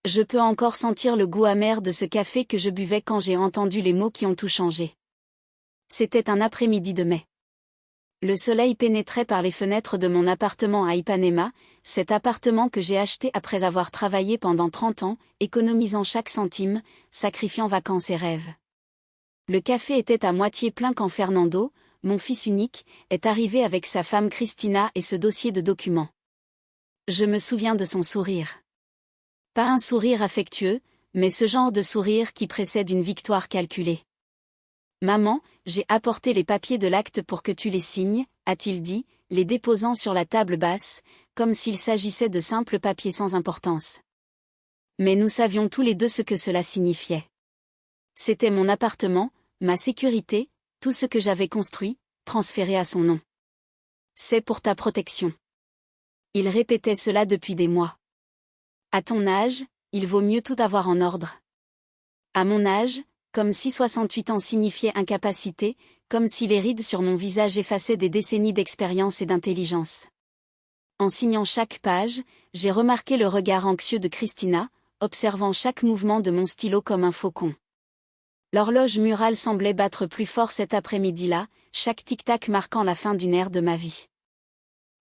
Je peux encore sentir le goût amer de ce café que je buvais quand j'ai entendu les mots qui ont tout changé. C'était un après-midi de mai. Le soleil pénétrait par les fenêtres de mon appartement à Ipanema, cet appartement que j'ai acheté après avoir travaillé pendant 30 ans, économisant chaque centime, sacrifiant vacances et rêves. Le café était à moitié plein quand Fernando, mon fils unique, est arrivé avec sa femme Cristina et ce dossier de documents. Je me souviens de son sourire. Pas un sourire affectueux, mais ce genre de sourire qui précède une victoire calculée. « Maman, j'ai apporté les papiers de l'acte pour que tu les signes », a-t-il dit, les déposant sur la table basse, comme s'il s'agissait de simples papiers sans importance. Mais nous savions tous les deux ce que cela signifiait. C'était mon appartement, ma sécurité, tout ce que j'avais construit, transféré à son nom. « C'est pour ta protection. » Il répétait cela depuis des mois. À ton âge, il vaut mieux tout avoir en ordre. À mon âge, comme si 68 ans signifiait incapacité, comme si les rides sur mon visage effaçaient des décennies d'expérience et d'intelligence. En signant chaque page, j'ai remarqué le regard anxieux de Cristina, observant chaque mouvement de mon stylo comme un faucon. L'horloge murale semblait battre plus fort cet après-midi-là, chaque tic-tac marquant la fin d'une ère de ma vie.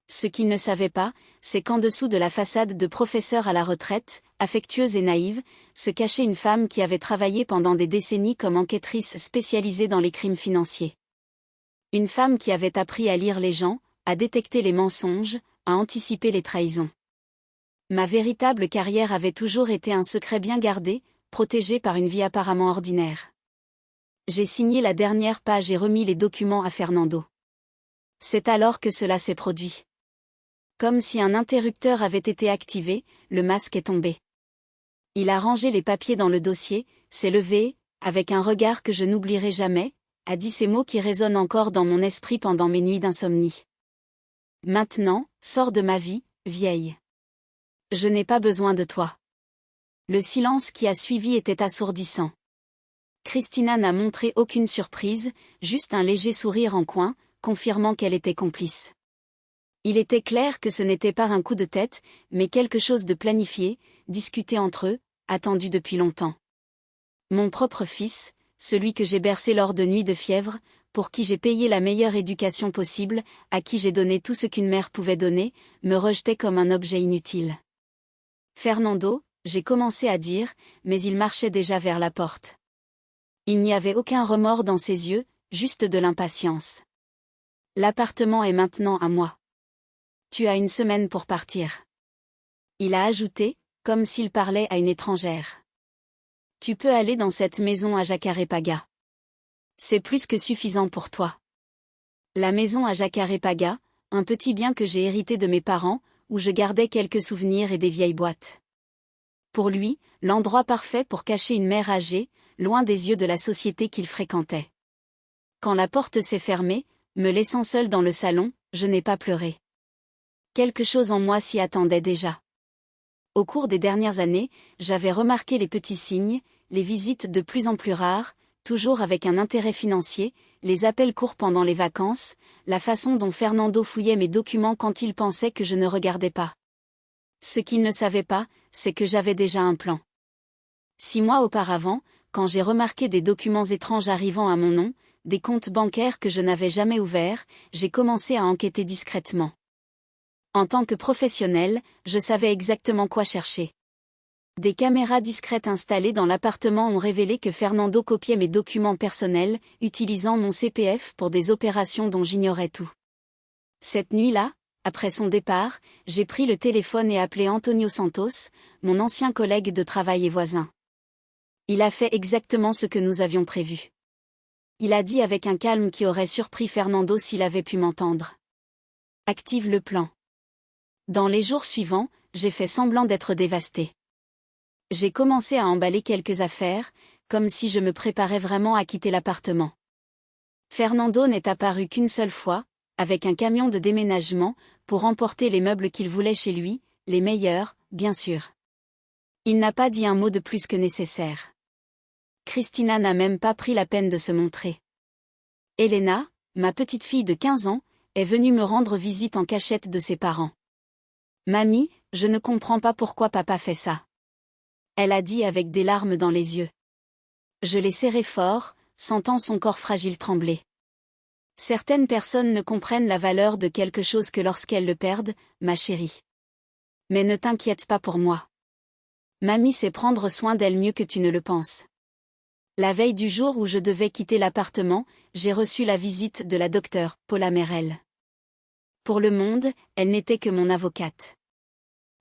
Ce qu'il ne savait pas, c'est qu'en dessous de la façade de professeur à la retraite, affectueuse et naïve, se cachait une femme qui avait travaillé pendant des décennies comme enquêtrice spécialisée dans les crimes financiers. Une femme qui avait appris à lire les gens, à détecter les mensonges, à anticiper les trahisons. Ma véritable carrière avait toujours été un secret bien gardé, protégé par une vie apparemment ordinaire. J'ai signé la dernière page et remis les documents à Fernando. C'est alors que cela s'est produit. Comme si un interrupteur avait été activé, le masque est tombé. Il a rangé les papiers dans le dossier, s'est levé, avec un regard que je n'oublierai jamais, a dit ces mots qui résonnent encore dans mon esprit pendant mes nuits d'insomnie. Maintenant, sors de ma vie, vieille. Je n'ai pas besoin de toi. Le silence qui a suivi était assourdissant. Cristina n'a montré aucune surprise, juste un léger sourire en coin, confirmant qu'elle était complice. Il était clair que ce n'était pas un coup de tête, mais quelque chose de planifié, discuté entre eux, attendu depuis longtemps. Mon propre fils, celui que j'ai bercé lors de nuits de fièvre, pour qui j'ai payé la meilleure éducation possible, à qui j'ai donné tout ce qu'une mère pouvait donner, me rejetait comme un objet inutile. Fernando, j'ai commencé à dire, mais il marchait déjà vers la porte. Il n'y avait aucun remords dans ses yeux, juste de l'impatience. L'appartement est maintenant à moi. Tu as une semaine pour partir. Il a ajouté, comme s'il parlait à une étrangère. Tu peux aller dans cette maison à Jacarepaga. C'est plus que suffisant pour toi. La maison à Jacarepaga, un petit bien que j'ai hérité de mes parents, où je gardais quelques souvenirs et des vieilles boîtes. Pour lui, l'endroit parfait pour cacher une mère âgée, loin des yeux de la société qu'il fréquentait. Quand la porte s'est fermée, me laissant seule dans le salon, je n'ai pas pleuré. Quelque chose en moi s'y attendait déjà. Au cours des dernières années, j'avais remarqué les petits signes, les visites de plus en plus rares, toujours avec un intérêt financier, les appels courts pendant les vacances, la façon dont Fernando fouillait mes documents quand il pensait que je ne regardais pas. Ce qu'il ne savait pas, c'est que j'avais déjà un plan. 6 mois auparavant, quand j'ai remarqué des documents étranges arrivant à mon nom, des comptes bancaires que je n'avais jamais ouverts, j'ai commencé à enquêter discrètement. En tant que professionnel, je savais exactement quoi chercher. Des caméras discrètes installées dans l'appartement ont révélé que Fernando copiait mes documents personnels, utilisant mon CPF pour des opérations dont j'ignorais tout. Cette nuit-là, après son départ, j'ai pris le téléphone et appelé Antonio Santos, mon ancien collègue de travail et voisin. Il a fait exactement ce que nous avions prévu. Il a dit avec un calme qui aurait surpris Fernando s'il avait pu m'entendre. Active le plan. Dans les jours suivants, j'ai fait semblant d'être dévastée. J'ai commencé à emballer quelques affaires, comme si je me préparais vraiment à quitter l'appartement. Fernando n'est apparu qu'une seule fois, avec un camion de déménagement, pour emporter les meubles qu'il voulait chez lui, les meilleurs, bien sûr. Il n'a pas dit un mot de plus que nécessaire. Cristina n'a même pas pris la peine de se montrer. Elena, ma petite fille de 15 ans, est venue me rendre visite en cachette de ses parents. « Mamie, je ne comprends pas pourquoi papa fait ça. Elle a dit avec des larmes dans les yeux. Je l'ai serré fort, sentant son corps fragile trembler. Certaines personnes ne comprennent la valeur de quelque chose que lorsqu'elles le perdent, ma chérie. Mais ne t'inquiète pas pour moi. Mamie sait prendre soin d'elle mieux que tu ne le penses. La veille du jour où je devais quitter l'appartement, j'ai reçu la visite de la docteure, Paula Merel. Pour le monde, elle n'était que mon avocate.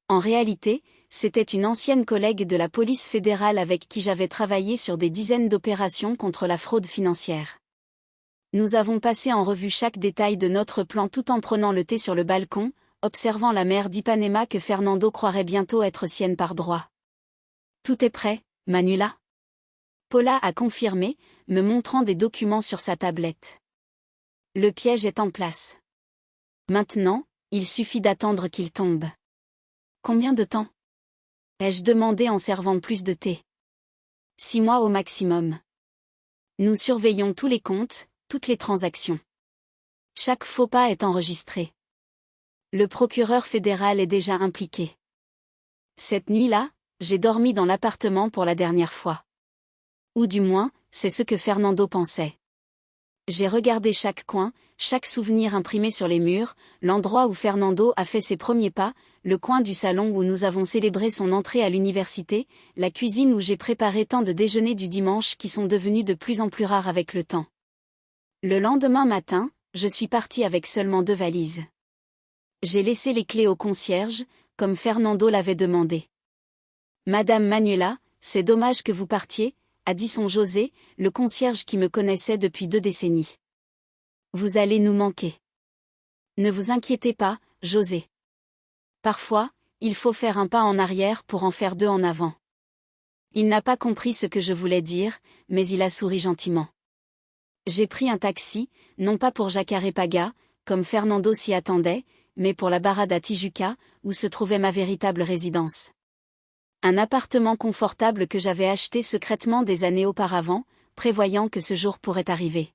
En réalité, c'était une ancienne collègue de la police fédérale avec qui j'avais travaillé sur des dizaines d'opérations contre la fraude financière. Nous avons passé en revue chaque détail de notre plan tout en prenant le thé sur le balcon, observant la mer d'Ipanema que Fernando croirait bientôt être sienne par droit. Tout est prêt, Manuela? Paula a confirmé, me montrant des documents sur sa tablette. Le piège est en place. Maintenant, il suffit d'attendre qu'il tombe. Combien de temps? Ai-je demandé en servant plus de thé. 6 mois au maximum. Nous surveillons tous les comptes, toutes les transactions. Chaque faux pas est enregistré. Le procureur fédéral est déjà impliqué. Cette nuit-là, j'ai dormi dans l'appartement pour la dernière fois. Ou du moins, c'est ce que Fernando pensait. J'ai regardé chaque coin, chaque souvenir imprimé sur les murs, l'endroit où Fernando a fait ses premiers pas, le coin du salon où nous avons célébré son entrée à l'université, la cuisine où j'ai préparé tant de déjeuners du dimanche qui sont devenus de plus en plus rares avec le temps. Le lendemain matin, je suis partie avec seulement 2 valises. J'ai laissé les clés au concierge, comme Fernando l'avait demandé. Madame Manuela, c'est dommage que vous partiez, a dit son José, le concierge qui me connaissait depuis 2 décennies. Vous allez nous manquer. Ne vous inquiétez pas, José. Parfois, il faut faire un pas en arrière pour en faire 2 en avant. Il n'a pas compris ce que je voulais dire, mais il a souri gentiment. J'ai pris un taxi, non pas pour Jacarepaga, comme Fernando s'y attendait, mais pour la Barada Tijuca, où se trouvait ma véritable résidence. Un appartement confortable que j'avais acheté secrètement des années auparavant, prévoyant que ce jour pourrait arriver.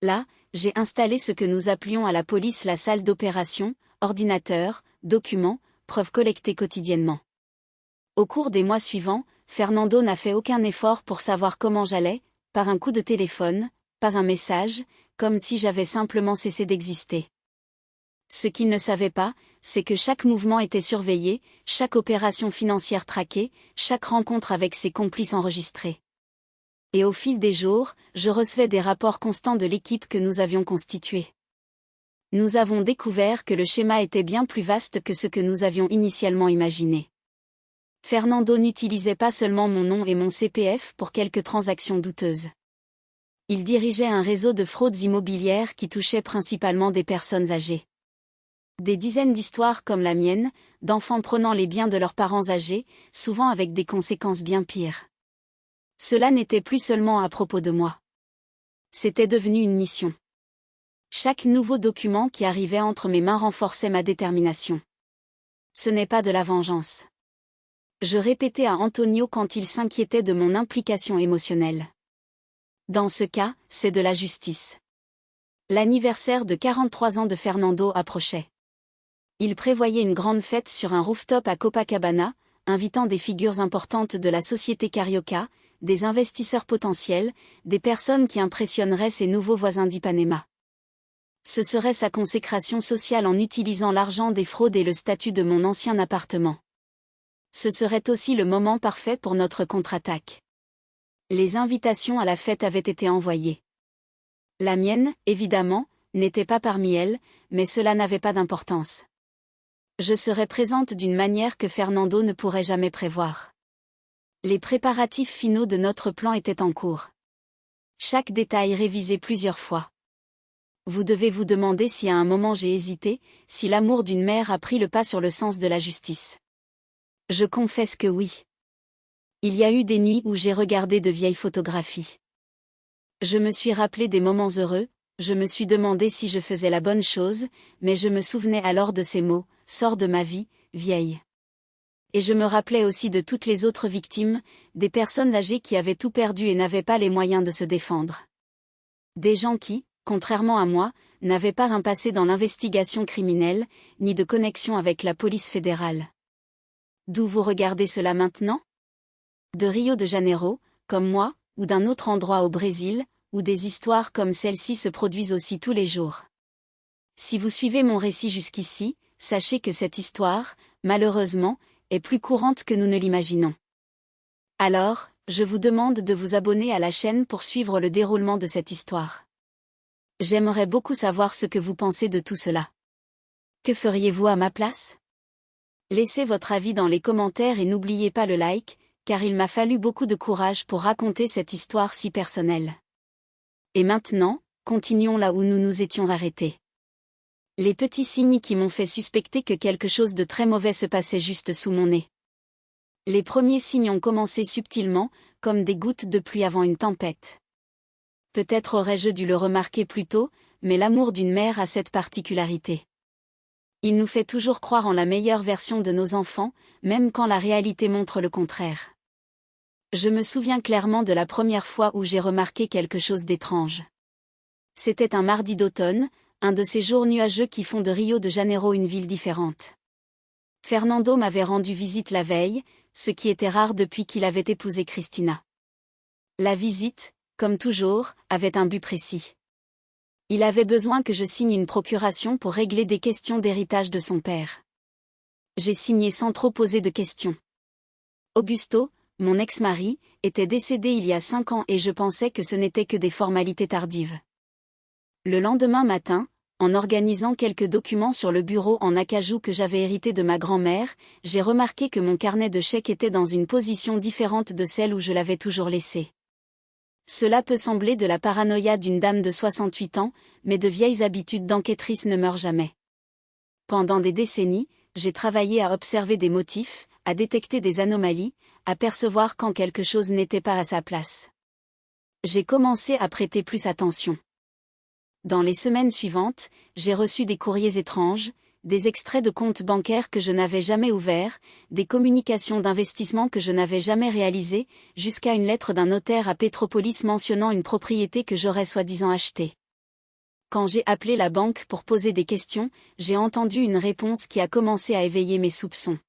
Là, j'ai installé ce que nous appelions à la police la salle d'opération, ordinateur, documents, preuves collectées quotidiennement. Au cours des mois suivants, Fernando n'a fait aucun effort pour savoir comment j'allais, pas un coup de téléphone, pas un message, comme si j'avais simplement cessé d'exister. Ce qu'il ne savait pas, c'est que chaque mouvement était surveillé, chaque opération financière traquée, chaque rencontre avec ses complices enregistrée. Et au fil des jours, je recevais des rapports constants de l'équipe que nous avions constituée. Nous avons découvert que le schéma était bien plus vaste que ce que nous avions initialement imaginé. Fernando n'utilisait pas seulement mon nom et mon CPF pour quelques transactions douteuses. Il dirigeait un réseau de fraudes immobilières qui touchait principalement des personnes âgées. Des dizaines d'histoires comme la mienne, d'enfants prenant les biens de leurs parents âgés, souvent avec des conséquences bien pires. Cela n'était plus seulement à propos de moi. C'était devenu une mission. Chaque nouveau document qui arrivait entre mes mains renforçait ma détermination. Ce n'est pas de la vengeance. Je répétais à Antonio quand il s'inquiétait de mon implication émotionnelle. Dans ce cas, c'est de la justice. L'anniversaire de 43 ans de Fernando approchait. Il prévoyait une grande fête sur un rooftop à Copacabana, invitant des figures importantes de la société Carioca, des investisseurs potentiels, des personnes qui impressionneraient ses nouveaux voisins d'Ipanema. Ce serait sa consécration sociale en utilisant l'argent des fraudes et le statut de mon ancien appartement. Ce serait aussi le moment parfait pour notre contre-attaque. Les invitations à la fête avaient été envoyées. La mienne, évidemment, n'était pas parmi elles, mais cela n'avait pas d'importance. Je serais présente d'une manière que Fernando ne pourrait jamais prévoir. Les préparatifs finaux de notre plan étaient en cours. Chaque détail révisé plusieurs fois. Vous devez vous demander si à un moment j'ai hésité, si l'amour d'une mère a pris le pas sur le sens de la justice. Je confesse que oui. Il y a eu des nuits où j'ai regardé de vieilles photographies. Je me suis rappelé des moments heureux, je me suis demandé si je faisais la bonne chose, mais je me souvenais alors de ces mots, « Sors de ma vie, vieille ». Et je me rappelais aussi de toutes les autres victimes, des personnes âgées qui avaient tout perdu et n'avaient pas les moyens de se défendre. Des gens qui, contrairement à moi, n'avaient pas un passé dans l'investigation criminelle, ni de connexion avec la police fédérale. D'où vous regardez cela maintenant ? De Rio de Janeiro, comme moi, ou d'un autre endroit au Brésil, où des histoires comme celle-ci se produisent aussi tous les jours. Si vous suivez mon récit jusqu'ici, sachez que cette histoire, malheureusement, est plus courante que nous ne l'imaginons. Alors, je vous demande de vous abonner à la chaîne pour suivre le déroulement de cette histoire. J'aimerais beaucoup savoir ce que vous pensez de tout cela. Que feriez-vous à ma place? Laissez votre avis dans les commentaires et n'oubliez pas le like, car il m'a fallu beaucoup de courage pour raconter cette histoire si personnelle. Et maintenant, continuons là où nous nous étions arrêtés. Les petits signes qui m'ont fait suspecter que quelque chose de très mauvais se passait juste sous mon nez. Les premiers signes ont commencé subtilement, comme des gouttes de pluie avant une tempête. Peut-être aurais-je dû le remarquer plus tôt, mais l'amour d'une mère a cette particularité. Il nous fait toujours croire en la meilleure version de nos enfants, même quand la réalité montre le contraire. Je me souviens clairement de la première fois où j'ai remarqué quelque chose d'étrange. C'était un mardi d'automne, un de ces jours nuageux qui font de Rio de Janeiro une ville différente. Fernando m'avait rendu visite la veille, ce qui était rare depuis qu'il avait épousé Cristina. La visite, comme toujours, avait un but précis. Il avait besoin que je signe une procuration pour régler des questions d'héritage de son père. J'ai signé sans trop poser de questions. Augusto, mon ex-mari, était décédé il y a 5 ans et je pensais que ce n'était que des formalités tardives. Le lendemain matin, en organisant quelques documents sur le bureau en acajou que j'avais hérité de ma grand-mère, j'ai remarqué que mon carnet de chèques était dans une position différente de celle où je l'avais toujours laissé. Cela peut sembler de la paranoïa d'une dame de 68 ans, mais de vieilles habitudes d'enquêtrice ne meurent jamais. Pendant des décennies, j'ai travaillé à observer des motifs, à détecter des anomalies, à percevoir quand quelque chose n'était pas à sa place. J'ai commencé à prêter plus attention. Dans les semaines suivantes, j'ai reçu des courriers étranges, des extraits de comptes bancaires que je n'avais jamais ouverts, des communications d'investissement que je n'avais jamais réalisées, jusqu'à une lettre d'un notaire à Petropolis mentionnant une propriété que j'aurais soi-disant achetée. Quand j'ai appelé la banque pour poser des questions, j'ai entendu une réponse qui a commencé à éveiller mes soupçons.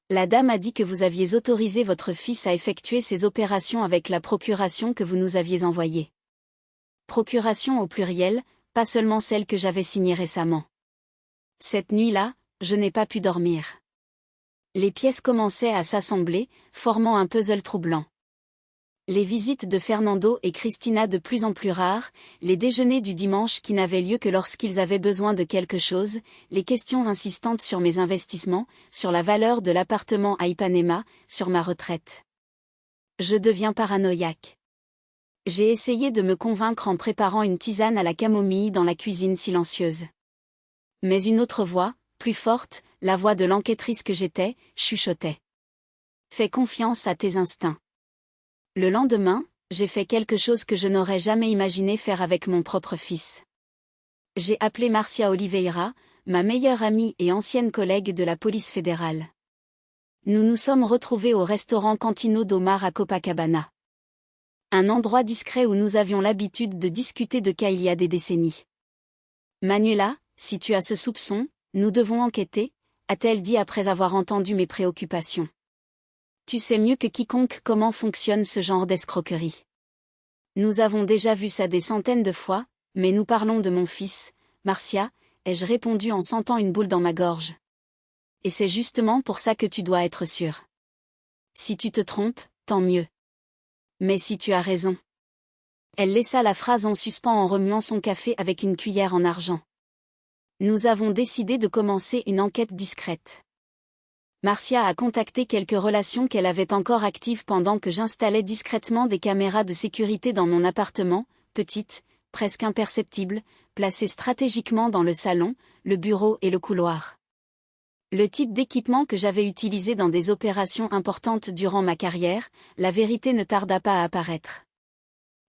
La dame a dit que vous aviez autorisé votre fils à effectuer ces opérations avec la procuration que vous nous aviez envoyée. Procuration au pluriel, pas seulement celle que j'avais signée récemment. Cette nuit-là, je n'ai pas pu dormir. Les pièces commençaient à s'assembler, formant un puzzle troublant. Les visites de Fernando et Cristina de plus en plus rares, les déjeuners du dimanche qui n'avaient lieu que lorsqu'ils avaient besoin de quelque chose, les questions insistantes sur mes investissements, sur la valeur de l'appartement à Ipanema, sur ma retraite. Je deviens paranoïaque. J'ai essayé de me convaincre en préparant une tisane à la camomille dans la cuisine silencieuse. Mais une autre voix, plus forte, la voix de l'enquêtrice que j'étais, chuchotait. Fais confiance à tes instincts. Le lendemain, j'ai fait quelque chose que je n'aurais jamais imaginé faire avec mon propre fils. J'ai appelé Marcia Oliveira, ma meilleure amie et ancienne collègue de la police fédérale. Nous nous sommes retrouvés au restaurant Cantinho do Mar à Copacabana. Un endroit discret où nous avions l'habitude de discuter de cas il y a des décennies. Manuela, si tu as ce soupçon, nous devons enquêter, a-t-elle dit après avoir entendu mes préoccupations. Tu sais mieux que quiconque comment fonctionne ce genre d'escroquerie. Nous avons déjà vu ça des centaines de fois, mais nous parlons de mon fils, Marcia, ai-je répondu en sentant une boule dans ma gorge. Et c'est justement pour ça que tu dois être sûre. Si tu te trompes, tant mieux. Mais si tu as raison. Elle laissa la phrase en suspens en remuant son café avec une cuillère en argent. Nous avons décidé de commencer une enquête discrète. Marcia a contacté quelques relations qu'elle avait encore actives pendant que j'installais discrètement des caméras de sécurité dans mon appartement, petites, presque imperceptibles, placées stratégiquement dans le salon, le bureau et le couloir. Le type d'équipement que j'avais utilisé dans des opérations importantes durant ma carrière, la vérité ne tarda pas à apparaître.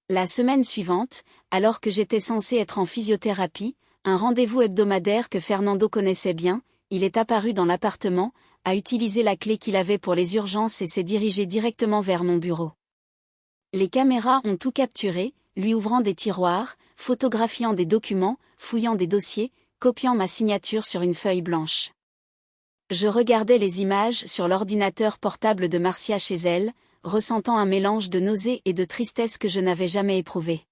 La semaine suivante, alors que j'étais censé être en physiothérapie, un rendez-vous hebdomadaire que Fernando connaissait bien, il est apparu dans l'appartement, a utilisé la clé qu'il avait pour les urgences et s'est dirigé directement vers mon bureau. Les caméras ont tout capturé, lui ouvrant des tiroirs, photographiant des documents, fouillant des dossiers, copiant ma signature sur une feuille blanche. Je regardais les images sur l'ordinateur portable de Marcia chez elle, ressentant un mélange de nausée et de tristesse que je n'avais jamais éprouvé.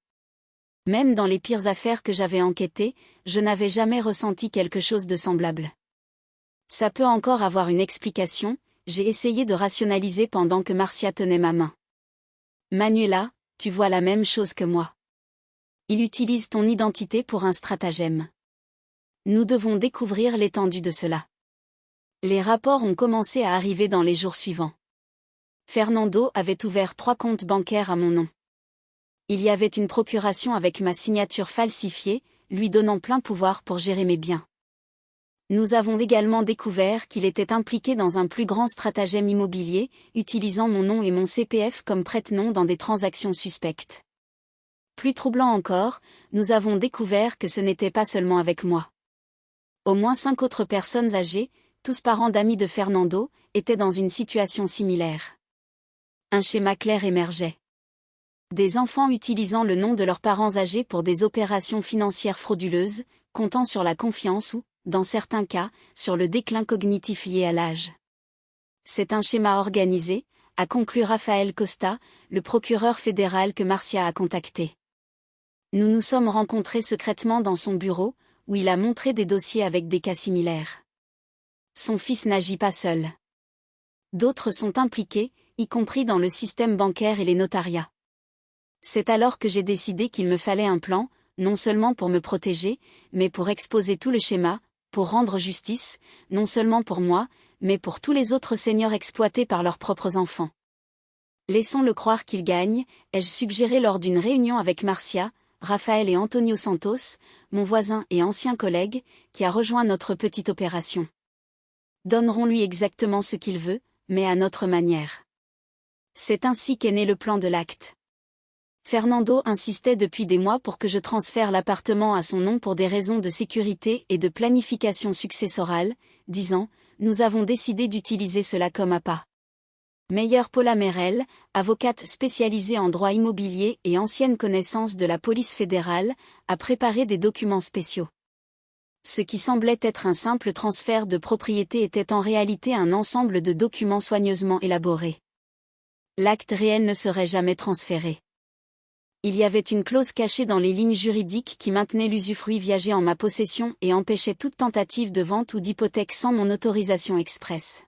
Même dans les pires affaires que j'avais enquêtées, je n'avais jamais ressenti quelque chose de semblable. Ça peut encore avoir une explication, j'ai essayé de rationaliser pendant que Marcia tenait ma main. Manuela, tu vois la même chose que moi. Il utilise ton identité pour un stratagème. Nous devons découvrir l'étendue de cela. Les rapports ont commencé à arriver dans les jours suivants. Fernando avait ouvert 3 comptes bancaires à mon nom. Il y avait une procuration avec ma signature falsifiée, lui donnant plein pouvoir pour gérer mes biens. Nous avons également découvert qu'il était impliqué dans un plus grand stratagème immobilier, utilisant mon nom et mon CPF comme prête-nom dans des transactions suspectes. Plus troublant encore, nous avons découvert que ce n'était pas seulement avec moi. Au moins 5 autres personnes âgées, tous parents d'amis de Fernando, étaient dans une situation similaire. Un schéma clair émergeait. Des enfants utilisant le nom de leurs parents âgés pour des opérations financières frauduleuses, comptant sur la confiance ou, dans certains cas, sur le déclin cognitif lié à l'âge. C'est un schéma organisé, a conclu Rafael Costa, le procureur fédéral que Marcia a contacté. Nous nous sommes rencontrés secrètement dans son bureau, où il a montré des dossiers avec des cas similaires. Son fils n'agit pas seul. D'autres sont impliqués, y compris dans le système bancaire et les notariats. C'est alors que j'ai décidé qu'il me fallait un plan, non seulement pour me protéger, mais pour exposer tout le schéma, pour rendre justice, non seulement pour moi, mais pour tous les autres seigneurs exploités par leurs propres enfants. Laissons-le croire qu'il gagne, ai-je suggéré lors d'une réunion avec Marcia, Raphaël et Antonio Santos, mon voisin et ancien collègue, qui a rejoint notre petite opération. Donnerons-lui exactement ce qu'il veut, mais à notre manière. C'est ainsi qu'est né le plan de l'acte. Fernando insistait depuis des mois pour que je transfère l'appartement à son nom pour des raisons de sécurité et de planification successorale, disant « Nous avons décidé d'utiliser cela comme appât ». Meilleure Paula Merel, avocate spécialisée en droit immobilier et ancienne connaissance de la police fédérale, a préparé des documents spéciaux. Ce qui semblait être un simple transfert de propriété était en réalité un ensemble de documents soigneusement élaborés. L'acte réel ne serait jamais transféré. Il y avait une clause cachée dans les lignes juridiques qui maintenait l'usufruit viager en ma possession et empêchait toute tentative de vente ou d'hypothèque sans mon autorisation expresse.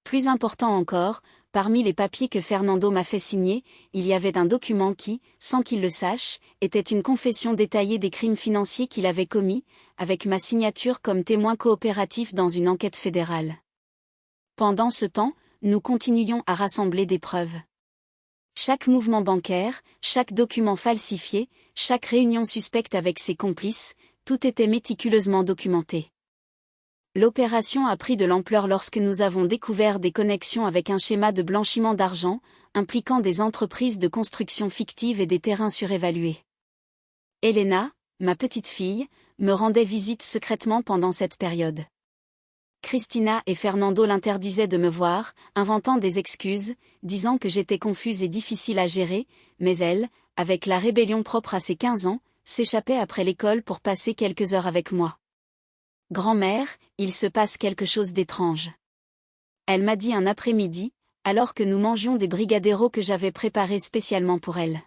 Plus important encore, parmi les papiers que Fernando m'a fait signer, il y avait un document qui, sans qu'il le sache, était une confession détaillée des crimes financiers qu'il avait commis, avec ma signature comme témoin coopératif dans une enquête fédérale. Pendant ce temps, nous continuions à rassembler des preuves. Chaque mouvement bancaire, chaque document falsifié, chaque réunion suspecte avec ses complices, tout était méticuleusement documenté. L'opération a pris de l'ampleur lorsque nous avons découvert des connexions avec un schéma de blanchiment d'argent, impliquant des entreprises de construction fictives et des terrains surévalués. Elena, ma petite fille, me rendait visite secrètement pendant cette période. Christina et Fernando l'interdisaient de me voir, inventant des excuses, disant que j'étais confuse et difficile à gérer, mais elle, avec la rébellion propre à ses 15 ans, s'échappait après l'école pour passer quelques heures avec moi. Grand-mère, il se passe quelque chose d'étrange. Elle m'a dit un après-midi, alors que nous mangions des brigadeiros que j'avais préparés spécialement pour elle.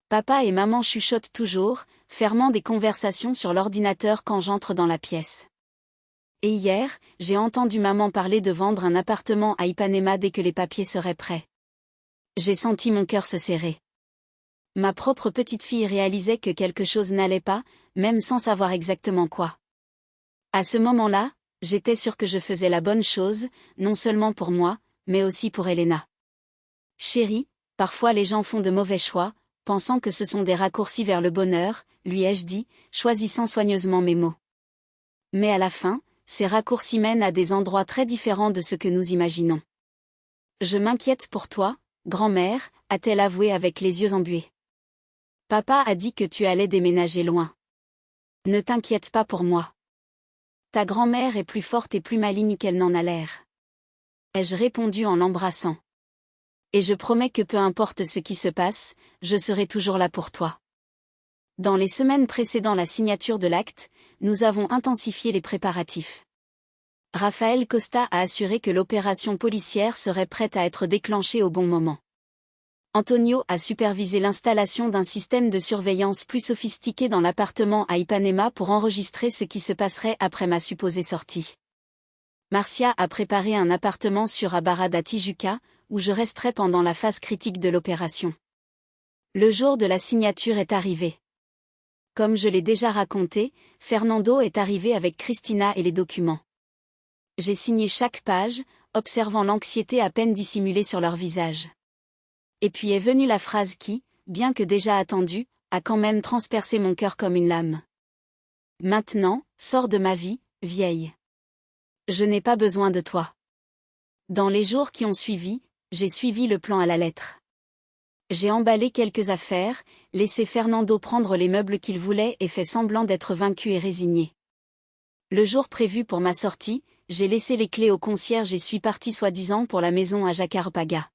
Papa et maman chuchotent toujours, fermant des conversations sur l'ordinateur quand j'entre dans la pièce. Et hier, j'ai entendu maman parler de vendre un appartement à Ipanema dès que les papiers seraient prêts. J'ai senti mon cœur se serrer. Ma propre petite fille réalisait que quelque chose n'allait pas, même sans savoir exactement quoi. À ce moment-là, j'étais sûre que je faisais la bonne chose, non seulement pour moi, mais aussi pour Elena. Chérie, parfois les gens font de mauvais choix, pensant que ce sont des raccourcis vers le bonheur, lui ai-je dit, choisissant soigneusement mes mots. Mais à la fin, ces raccourcis mènent à des endroits très différents de ce que nous imaginons. Je m'inquiète pour toi, grand-mère, a-t-elle avoué avec les yeux embués. Papa a dit que tu allais déménager loin. Ne t'inquiète pas pour moi. Ta grand-mère est plus forte et plus maligne qu'elle n'en a l'air. Ai-je répondu en l'embrassant. Et je promets que peu importe ce qui se passe, je serai toujours là pour toi. Dans les semaines précédant la signature de l'acte, nous avons intensifié les préparatifs. Rafael Costa a assuré que l'opération policière serait prête à être déclenchée au bon moment. Antonio a supervisé l'installation d'un système de surveillance plus sophistiqué dans l'appartement à Ipanema pour enregistrer ce qui se passerait après ma supposée sortie. Marcia a préparé un appartement sur Abarra da Tijuca, où je resterai pendant la phase critique de l'opération. Le jour de la signature est arrivé. Comme je l'ai déjà raconté, Fernando est arrivé avec Cristina et les documents. J'ai signé chaque page, observant l'anxiété à peine dissimulée sur leur visage. Et puis est venue la phrase qui, bien que déjà attendue, a quand même transpercé mon cœur comme une lame. Maintenant, sors de ma vie, vieille. Je n'ai pas besoin de toi. Dans les jours qui ont suivi, j'ai suivi le plan à la lettre. J'ai emballé quelques affaires, laissé Fernando prendre les meubles qu'il voulait et fait semblant d'être vaincu et résigné. Le jour prévu pour ma sortie, j'ai laissé les clés au concierge et suis parti soi-disant pour la maison à Jacarpaga.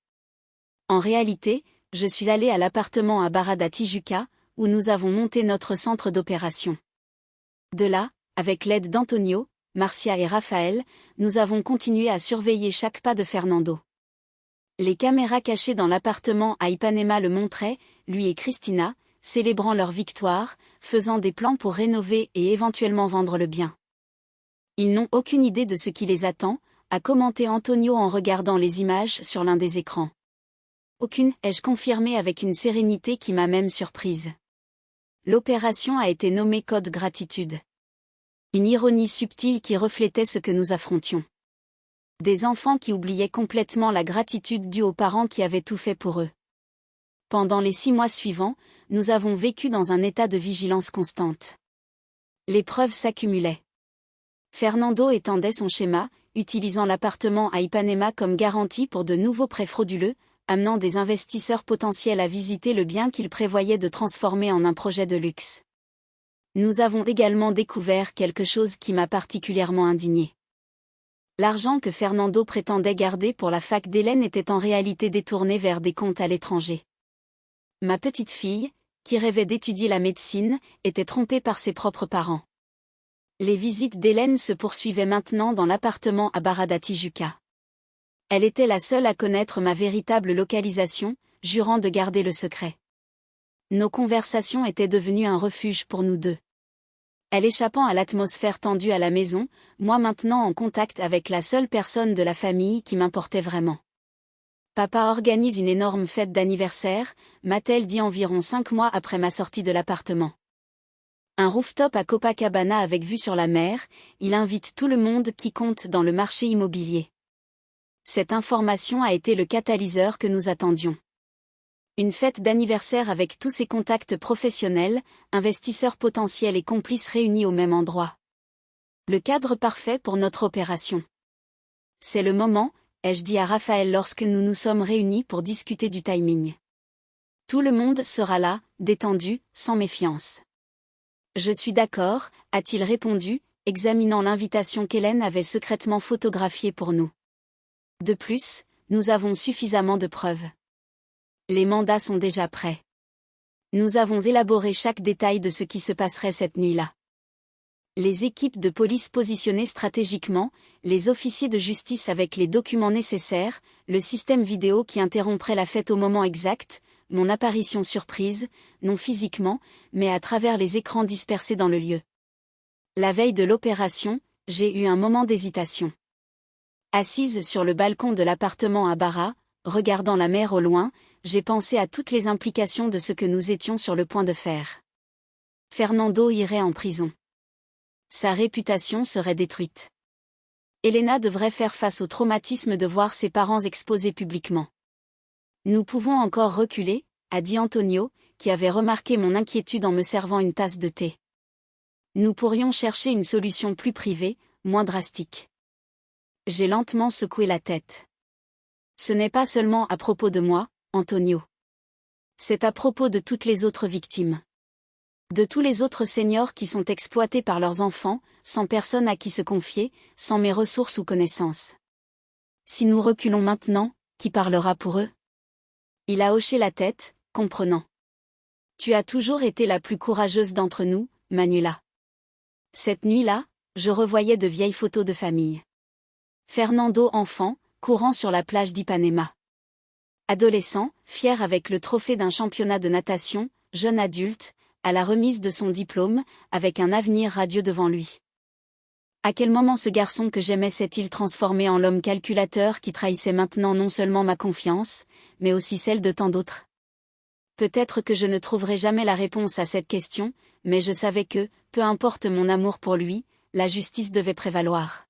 En réalité, je suis allé à l'appartement à Barra da Tijuca, où nous avons monté notre centre d'opération. De là, avec l'aide d'Antonio, Marcia et Rafael, nous avons continué à surveiller chaque pas de Fernando. Les caméras cachées dans l'appartement à Ipanema le montraient, lui et Cristina, célébrant leur victoire, faisant des plans pour rénover et éventuellement vendre le bien. Ils n'ont aucune idée de ce qui les attend, a commenté Antonio en regardant les images sur l'un des écrans. Aucune, ai-je confirmé avec une sérénité qui m'a même surprise. L'opération a été nommée Code Gratitude. Une ironie subtile qui reflétait ce que nous affrontions. Des enfants qui oubliaient complètement la gratitude due aux parents qui avaient tout fait pour eux. Pendant les 6 mois suivants, nous avons vécu dans un état de vigilance constante. Les preuves s'accumulaient. Fernando étendait son schéma, utilisant l'appartement à Ipanema comme garantie pour de nouveaux prêts frauduleux, amenant des investisseurs potentiels à visiter le bien qu'il prévoyait de transformer en un projet de luxe. Nous avons également découvert quelque chose qui m'a particulièrement indigné. L'argent que Fernando prétendait garder pour la fac d'Hélène était en réalité détourné vers des comptes à l'étranger. Ma petite fille, qui rêvait d'étudier la médecine, était trompée par ses propres parents. Les visites d'Hélène se poursuivaient maintenant dans l'appartement à Barra da Tijuca. Elle était la seule à connaître ma véritable localisation, jurant de garder le secret. Nos conversations étaient devenues un refuge pour nous deux. Elle échappant à l'atmosphère tendue à la maison, moi maintenant en contact avec la seule personne de la famille qui m'importait vraiment. Papa organise une énorme fête d'anniversaire, m'a-t-elle dit environ 5 mois après ma sortie de l'appartement. Un rooftop à Copacabana avec vue sur la mer, il invite tout le monde qui compte dans le marché immobilier. Cette information a été le catalyseur que nous attendions. Une fête d'anniversaire avec tous ses contacts professionnels, investisseurs potentiels et complices réunis au même endroit. Le cadre parfait pour notre opération. C'est le moment, ai-je dit à Raphaël lorsque nous nous sommes réunis pour discuter du timing. Tout le monde sera là, détendu, sans méfiance. Je suis d'accord, a-t-il répondu, examinant l'invitation qu'Hélène avait secrètement photographiée pour nous. De plus, nous avons suffisamment de preuves. Les mandats sont déjà prêts. Nous avons élaboré chaque détail de ce qui se passerait cette nuit-là. Les équipes de police positionnées stratégiquement, les officiers de justice avec les documents nécessaires, le système vidéo qui interromprait la fête au moment exact, mon apparition surprise, non physiquement, mais à travers les écrans dispersés dans le lieu. La veille de l'opération, j'ai eu un moment d'hésitation. Assise sur le balcon de l'appartement à Barra, regardant la mer au loin, j'ai pensé à toutes les implications de ce que nous étions sur le point de faire. Fernando irait en prison. Sa réputation serait détruite. Elena devrait faire face au traumatisme de voir ses parents exposés publiquement. Nous pouvons encore reculer, a dit Antonio, qui avait remarqué mon inquiétude en me servant une tasse de thé. Nous pourrions chercher une solution plus privée, moins drastique. J'ai lentement secoué la tête. Ce n'est pas seulement à propos de moi, Antonio. C'est à propos de toutes les autres victimes. De tous les autres seniors qui sont exploités par leurs enfants, sans personne à qui se confier, sans mes ressources ou connaissances. Si nous reculons maintenant, qui parlera pour eux? Il a hoché la tête, comprenant. Tu as toujours été la plus courageuse d'entre nous, Manuela. Cette nuit-là, je revoyais de vieilles photos de famille. Fernando enfant, courant sur la plage d'Ipanema. Adolescent, fier avec le trophée d'un championnat de natation, jeune adulte, à la remise de son diplôme, avec un avenir radieux devant lui. À quel moment ce garçon que j'aimais s'est-il transformé en l'homme calculateur qui trahissait maintenant non seulement ma confiance, mais aussi celle de tant d'autres? Peut-être que je ne trouverai jamais la réponse à cette question, mais je savais que, peu importe mon amour pour lui, la justice devait prévaloir.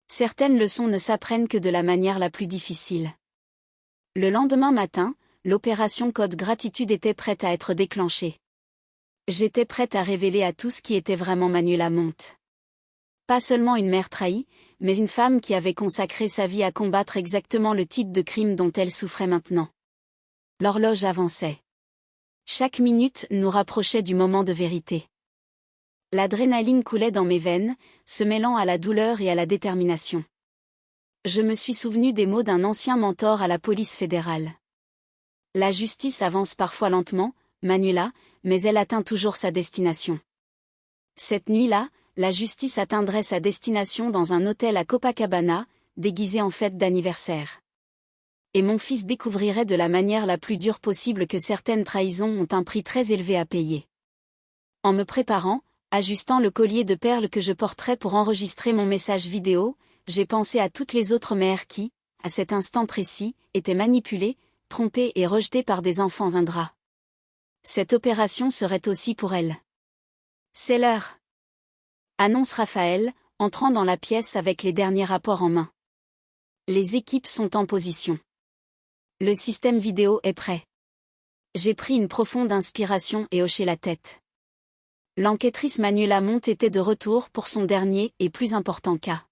Certaines leçons ne s'apprennent que de la manière la plus difficile. Le lendemain matin, l'opération Code Gratitude était prête à être déclenchée. J'étais prête à révéler à tous qui était vraiment Manuela Monte. Pas seulement une mère trahie, mais une femme qui avait consacré sa vie à combattre exactement le type de crime dont elle souffrait maintenant. L'horloge avançait. Chaque minute nous rapprochait du moment de vérité. L'adrénaline coulait dans mes veines, se mêlant à la douleur et à la détermination. Je me suis souvenu des mots d'un ancien mentor à la police fédérale. La justice avance parfois lentement, Manuela, mais elle atteint toujours sa destination. Cette nuit-là, la justice atteindrait sa destination dans un hôtel à Copacabana, déguisé en fête d'anniversaire. Et mon fils découvrirait de la manière la plus dure possible que certaines trahisons ont un prix très élevé à payer. En me préparant, ajustant le collier de perles que je porterais pour enregistrer mon message vidéo, j'ai pensé à toutes les autres mères qui, à cet instant précis, étaient manipulées, trompées et rejetées par des enfants ingrats. Cette opération serait aussi pour elles. C'est l'heure, annonce Raphaël, entrant dans la pièce avec les derniers rapports en main. Les équipes sont en position. Le système vidéo est prêt. J'ai pris une profonde inspiration et hoché la tête. L'enquêtrice Manuela Monte était de retour pour son dernier et plus important cas.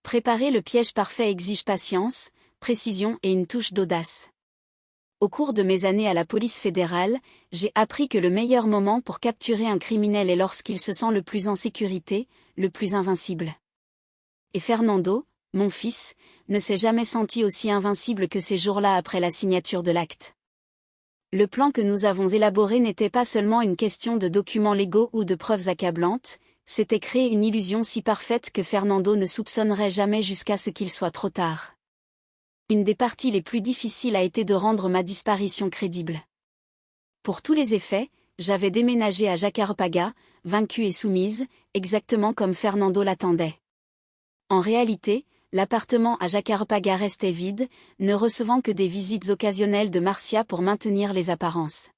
Préparer le piège parfait exige patience, précision et une touche d'audace. Au cours de mes années à la police fédérale, j'ai appris que le meilleur moment pour capturer un criminel est lorsqu'il se sent le plus en sécurité, le plus invincible. Et Fernando, mon fils, ne s'est jamais senti aussi invincible que ces jours-là après la signature de l'acte. Le plan que nous avons élaboré n'était pas seulement une question de documents légaux ou de preuves accablantes, c'était créer une illusion si parfaite que Fernando ne soupçonnerait jamais jusqu'à ce qu'il soit trop tard. Une des parties les plus difficiles a été de rendre ma disparition crédible. Pour tous les effets, j'avais déménagé à Jacarepaga, vaincue et soumise, exactement comme Fernando l'attendait. En réalité, l'appartement à Jacarepaga restait vide, ne recevant que des visites occasionnelles de Marcia pour maintenir les apparences.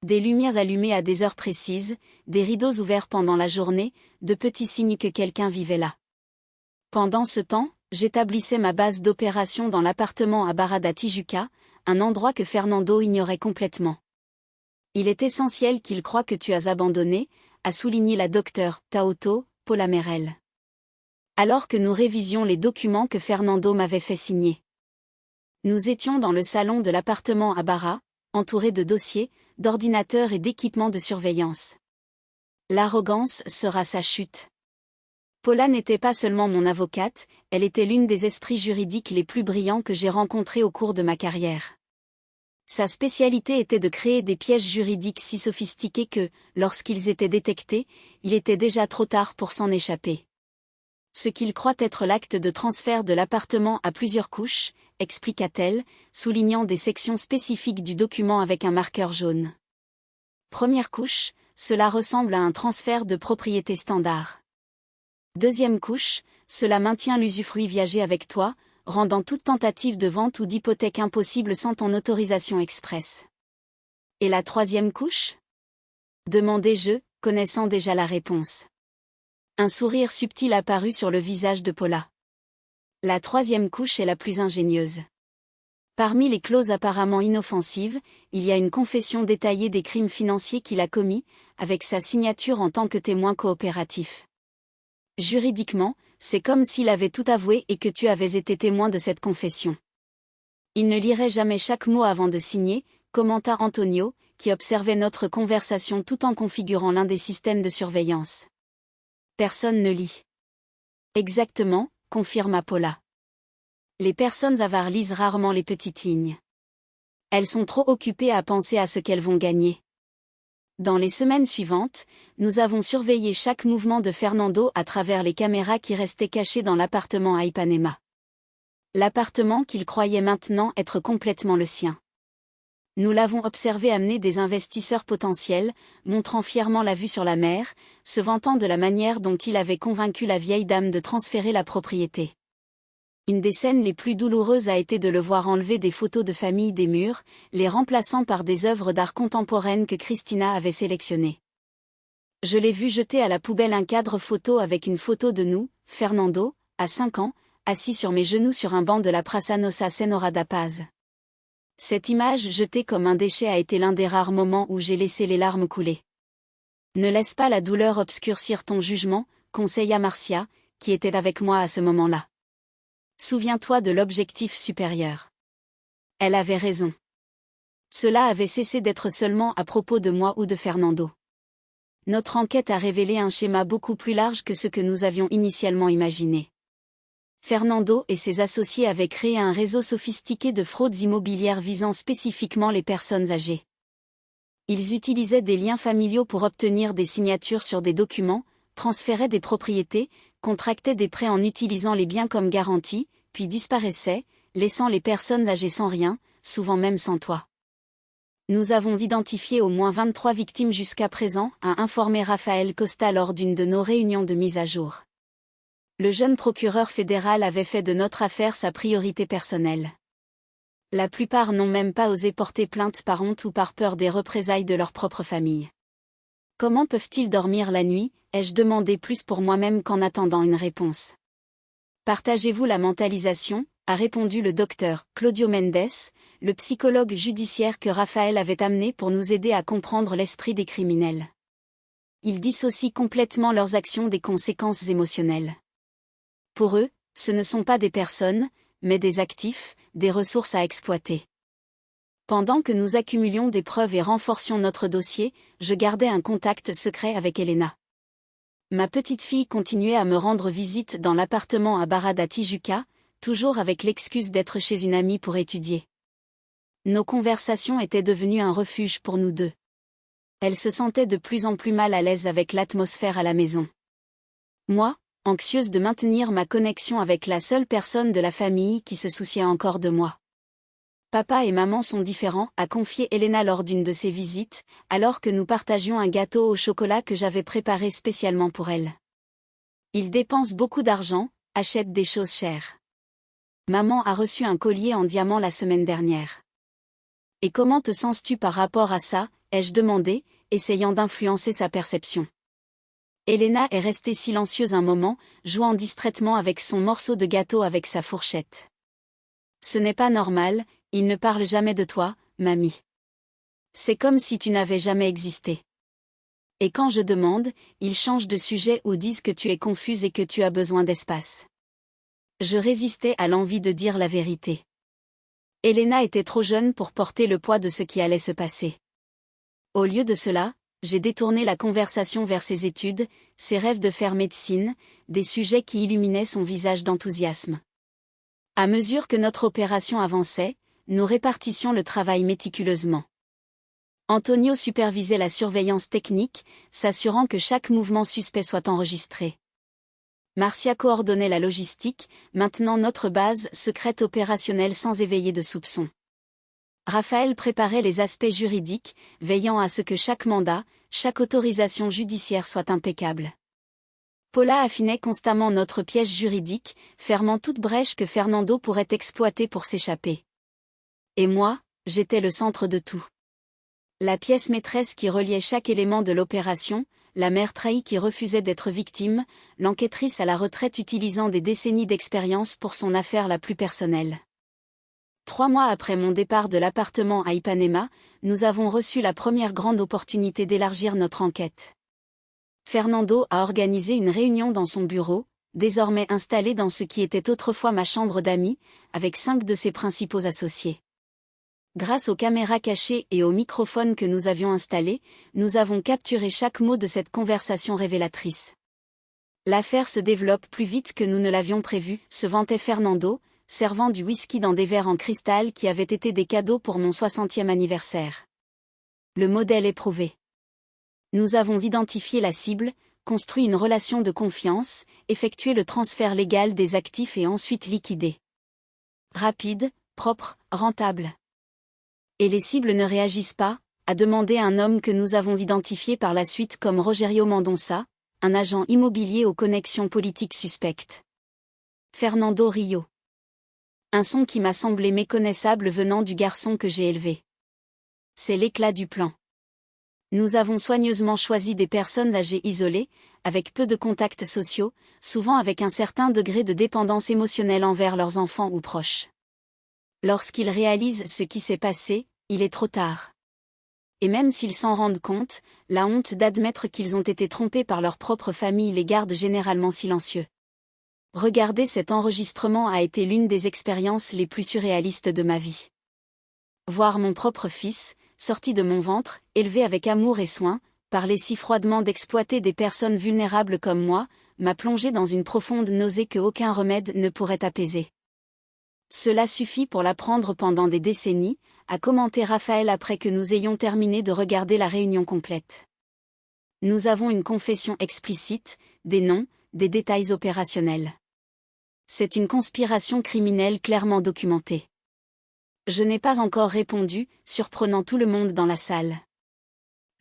Des lumières allumées à des heures précises, des rideaux ouverts pendant la journée, de petits signes que quelqu'un vivait là. Pendant ce temps, j'établissais ma base d'opération dans l'appartement à Barra da Tijuca, un endroit que Fernando ignorait complètement. Il est essentiel qu'il croie que tu as abandonné, a souligné la docteure Taoto, Paula Merel. Alors que nous révisions les documents que Fernando m'avait fait signer. Nous étions dans le salon de l'appartement à Barra, entourés de dossiers, d'ordinateurs et d'équipements de surveillance. L'arrogance sera sa chute. Paula n'était pas seulement mon avocate, elle était l'une des esprits juridiques les plus brillants que j'ai rencontrés au cours de ma carrière. Sa spécialité était de créer des pièges juridiques si sophistiqués que, lorsqu'ils étaient détectés, il était déjà trop tard pour s'en échapper. Ce qu'il croit être l'acte de transfert de l'appartement à plusieurs couches, expliqua-t-elle, soulignant des sections spécifiques du document avec un marqueur jaune. Première couche, cela ressemble à un transfert de propriété standard. Deuxième couche, cela maintient l'usufruit viager avec toi, rendant toute tentative de vente ou d'hypothèque impossible sans ton autorisation expresse. Et la troisième couche ? Demandai-je, connaissant déjà la réponse. Un sourire subtil apparut sur le visage de Paula. La troisième couche est la plus ingénieuse. Parmi les clauses apparemment inoffensives, il y a une confession détaillée des crimes financiers qu'il a commis, avec sa signature en tant que témoin coopératif. Juridiquement, c'est comme s'il avait tout avoué et que tu avais été témoin de cette confession. Il ne lirait jamais chaque mot avant de signer, commenta Antonio, qui observait notre conversation tout en configurant l'un des systèmes de surveillance. Personne ne lit. Exactement, confirma Paula. Les personnes avares lisent rarement les petites lignes. Elles sont trop occupées à penser à ce qu'elles vont gagner. Dans les semaines suivantes, nous avons surveillé chaque mouvement de Fernando à travers les caméras qui restaient cachées dans l'appartement à Ipanema. L'appartement qu'il croyait maintenant être complètement le sien. Nous l'avons observé amener des investisseurs potentiels, montrant fièrement la vue sur la mer, se vantant de la manière dont il avait convaincu la vieille dame de transférer la propriété. Une des scènes les plus douloureuses a été de le voir enlever des photos de famille des murs, les remplaçant par des œuvres d'art contemporaines que Christina avait sélectionnées. Je l'ai vu jeter à la poubelle un cadre photo avec une photo de nous, Fernando, à 5 ans, assis sur mes genoux sur un banc de la Praça Nossa Senhora da Paz. Cette image jetée comme un déchet a été l'un des rares moments où j'ai laissé les larmes couler. Ne laisse pas la douleur obscurcir ton jugement, conseilla Marcia, qui était avec moi à ce moment-là. Souviens-toi de l'objectif supérieur. Elle avait raison. Cela avait cessé d'être seulement à propos de moi ou de Fernando. Notre enquête a révélé un schéma beaucoup plus large que ce que nous avions initialement imaginé. Fernando et ses associés avaient créé un réseau sophistiqué de fraudes immobilières visant spécifiquement les personnes âgées. Ils utilisaient des liens familiaux pour obtenir des signatures sur des documents, transféraient des propriétés, contractaient des prêts en utilisant les biens comme garantie, puis disparaissaient, laissant les personnes âgées sans rien, souvent même sans toit. Nous avons identifié au moins 23 victimes jusqu'à présent, a informé Rafael Costa lors d'une de nos réunions de mise à jour. Le jeune procureur fédéral avait fait de notre affaire sa priorité personnelle. La plupart n'ont même pas osé porter plainte par honte ou par peur des représailles de leur propre famille. Comment peuvent-ils dormir la nuit, ai-je demandé plus pour moi-même qu'en attendant une réponse. Partagez-vous la mentalisation, a répondu le docteur Claudio Mendes, le psychologue judiciaire que Raphaël avait amené pour nous aider à comprendre l'esprit des criminels. Ils dissocient complètement leurs actions des conséquences émotionnelles. Pour eux, ce ne sont pas des personnes, mais des actifs, des ressources à exploiter. Pendant que nous accumulions des preuves et renforcions notre dossier, je gardais un contact secret avec Elena. Ma petite fille continuait à me rendre visite dans l'appartement à Barra da Tijuca, toujours avec l'excuse d'être chez une amie pour étudier. Nos conversations étaient devenues un refuge pour nous deux. Elle se sentait de plus en plus mal à l'aise avec l'atmosphère à la maison. Moi, anxieuse de maintenir ma connexion avec la seule personne de la famille qui se souciait encore de moi. Papa et maman sont différents, a confié Elena lors d'une de ses visites, alors que nous partagions un gâteau au chocolat que j'avais préparé spécialement pour elle. Ils dépensent beaucoup d'argent, achètent des choses chères. Maman a reçu un collier en diamant la semaine dernière. Et comment te sens-tu par rapport à ça, ai-je demandé, essayant d'influencer sa perception. Elena est restée silencieuse un moment, jouant distraitement avec son morceau de gâteau avec sa fourchette. Ce n'est pas normal, il ne parle jamais de toi, mamie. C'est comme si tu n'avais jamais existé. Et quand je demande, ils changent de sujet ou disent que tu es confuse et que tu as besoin d'espace. Je résistais à l'envie de dire la vérité. Elena était trop jeune pour porter le poids de ce qui allait se passer. Au lieu de cela, j'ai détourné la conversation vers ses études, ses rêves de faire médecine, des sujets qui illuminaient son visage d'enthousiasme. À mesure que notre opération avançait, nous répartissions le travail méticuleusement. Antonio supervisait la surveillance technique, s'assurant que chaque mouvement suspect soit enregistré. Marcia coordonnait la logistique, maintenant notre base secrète opérationnelle sans éveiller de soupçons. Raphaël préparait les aspects juridiques, veillant à ce que chaque mandat, chaque autorisation judiciaire soit impeccable. Paula affinait constamment notre piège juridique, fermant toute brèche que Fernando pourrait exploiter pour s'échapper. Et moi, j'étais le centre de tout. La pièce maîtresse qui reliait chaque élément de l'opération, la mère trahie qui refusait d'être victime, l'enquêtrice à la retraite utilisant des décennies d'expérience pour son affaire la plus personnelle. 3 mois après mon départ de l'appartement à Ipanema, nous avons reçu la première grande opportunité d'élargir notre enquête. Fernando a organisé une réunion dans son bureau, désormais installé dans ce qui était autrefois ma chambre d'amis, avec 5 de ses principaux associés. Grâce aux caméras cachées et aux microphones que nous avions installés, nous avons capturé chaque mot de cette conversation révélatrice. L'affaire se développe plus vite que nous ne l'avions prévu, se vantait Fernando, servant du whisky dans des verres en cristal qui avaient été des cadeaux pour mon 60e anniversaire. Le modèle est prouvé. Nous avons identifié la cible, construit une relation de confiance, effectué le transfert légal des actifs et ensuite liquidé. Rapide, propre, rentable. Et les cibles ne réagissent pas, a demandé un homme que nous avons identifié par la suite comme Rogerio Mendonça, un agent immobilier aux connexions politiques suspectes. Fernando Rio. Un son qui m'a semblé méconnaissable venant du garçon que j'ai élevé. C'est l'éclat du plan. Nous avons soigneusement choisi des personnes âgées isolées, avec peu de contacts sociaux, souvent avec un certain degré de dépendance émotionnelle envers leurs enfants ou proches. Lorsqu'ils réalisent ce qui s'est passé, il est trop tard. Et même s'ils s'en rendent compte, la honte d'admettre qu'ils ont été trompés par leur propre famille les garde généralement silencieux. Regarder cet enregistrement a été l'une des expériences les plus surréalistes de ma vie. Voir mon propre fils, sorti de mon ventre, élevé avec amour et soin, parler si froidement d'exploiter des personnes vulnérables comme moi, m'a plongé dans une profonde nausée que aucun remède ne pourrait apaiser. Cela suffit pour l'apprendre pendant des décennies, a commenté Raphaël après que nous ayons terminé de regarder la réunion complète. Nous avons une confession explicite, des noms, des détails opérationnels. C'est une conspiration criminelle clairement documentée. Je n'ai pas encore répondu, surprenant tout le monde dans la salle.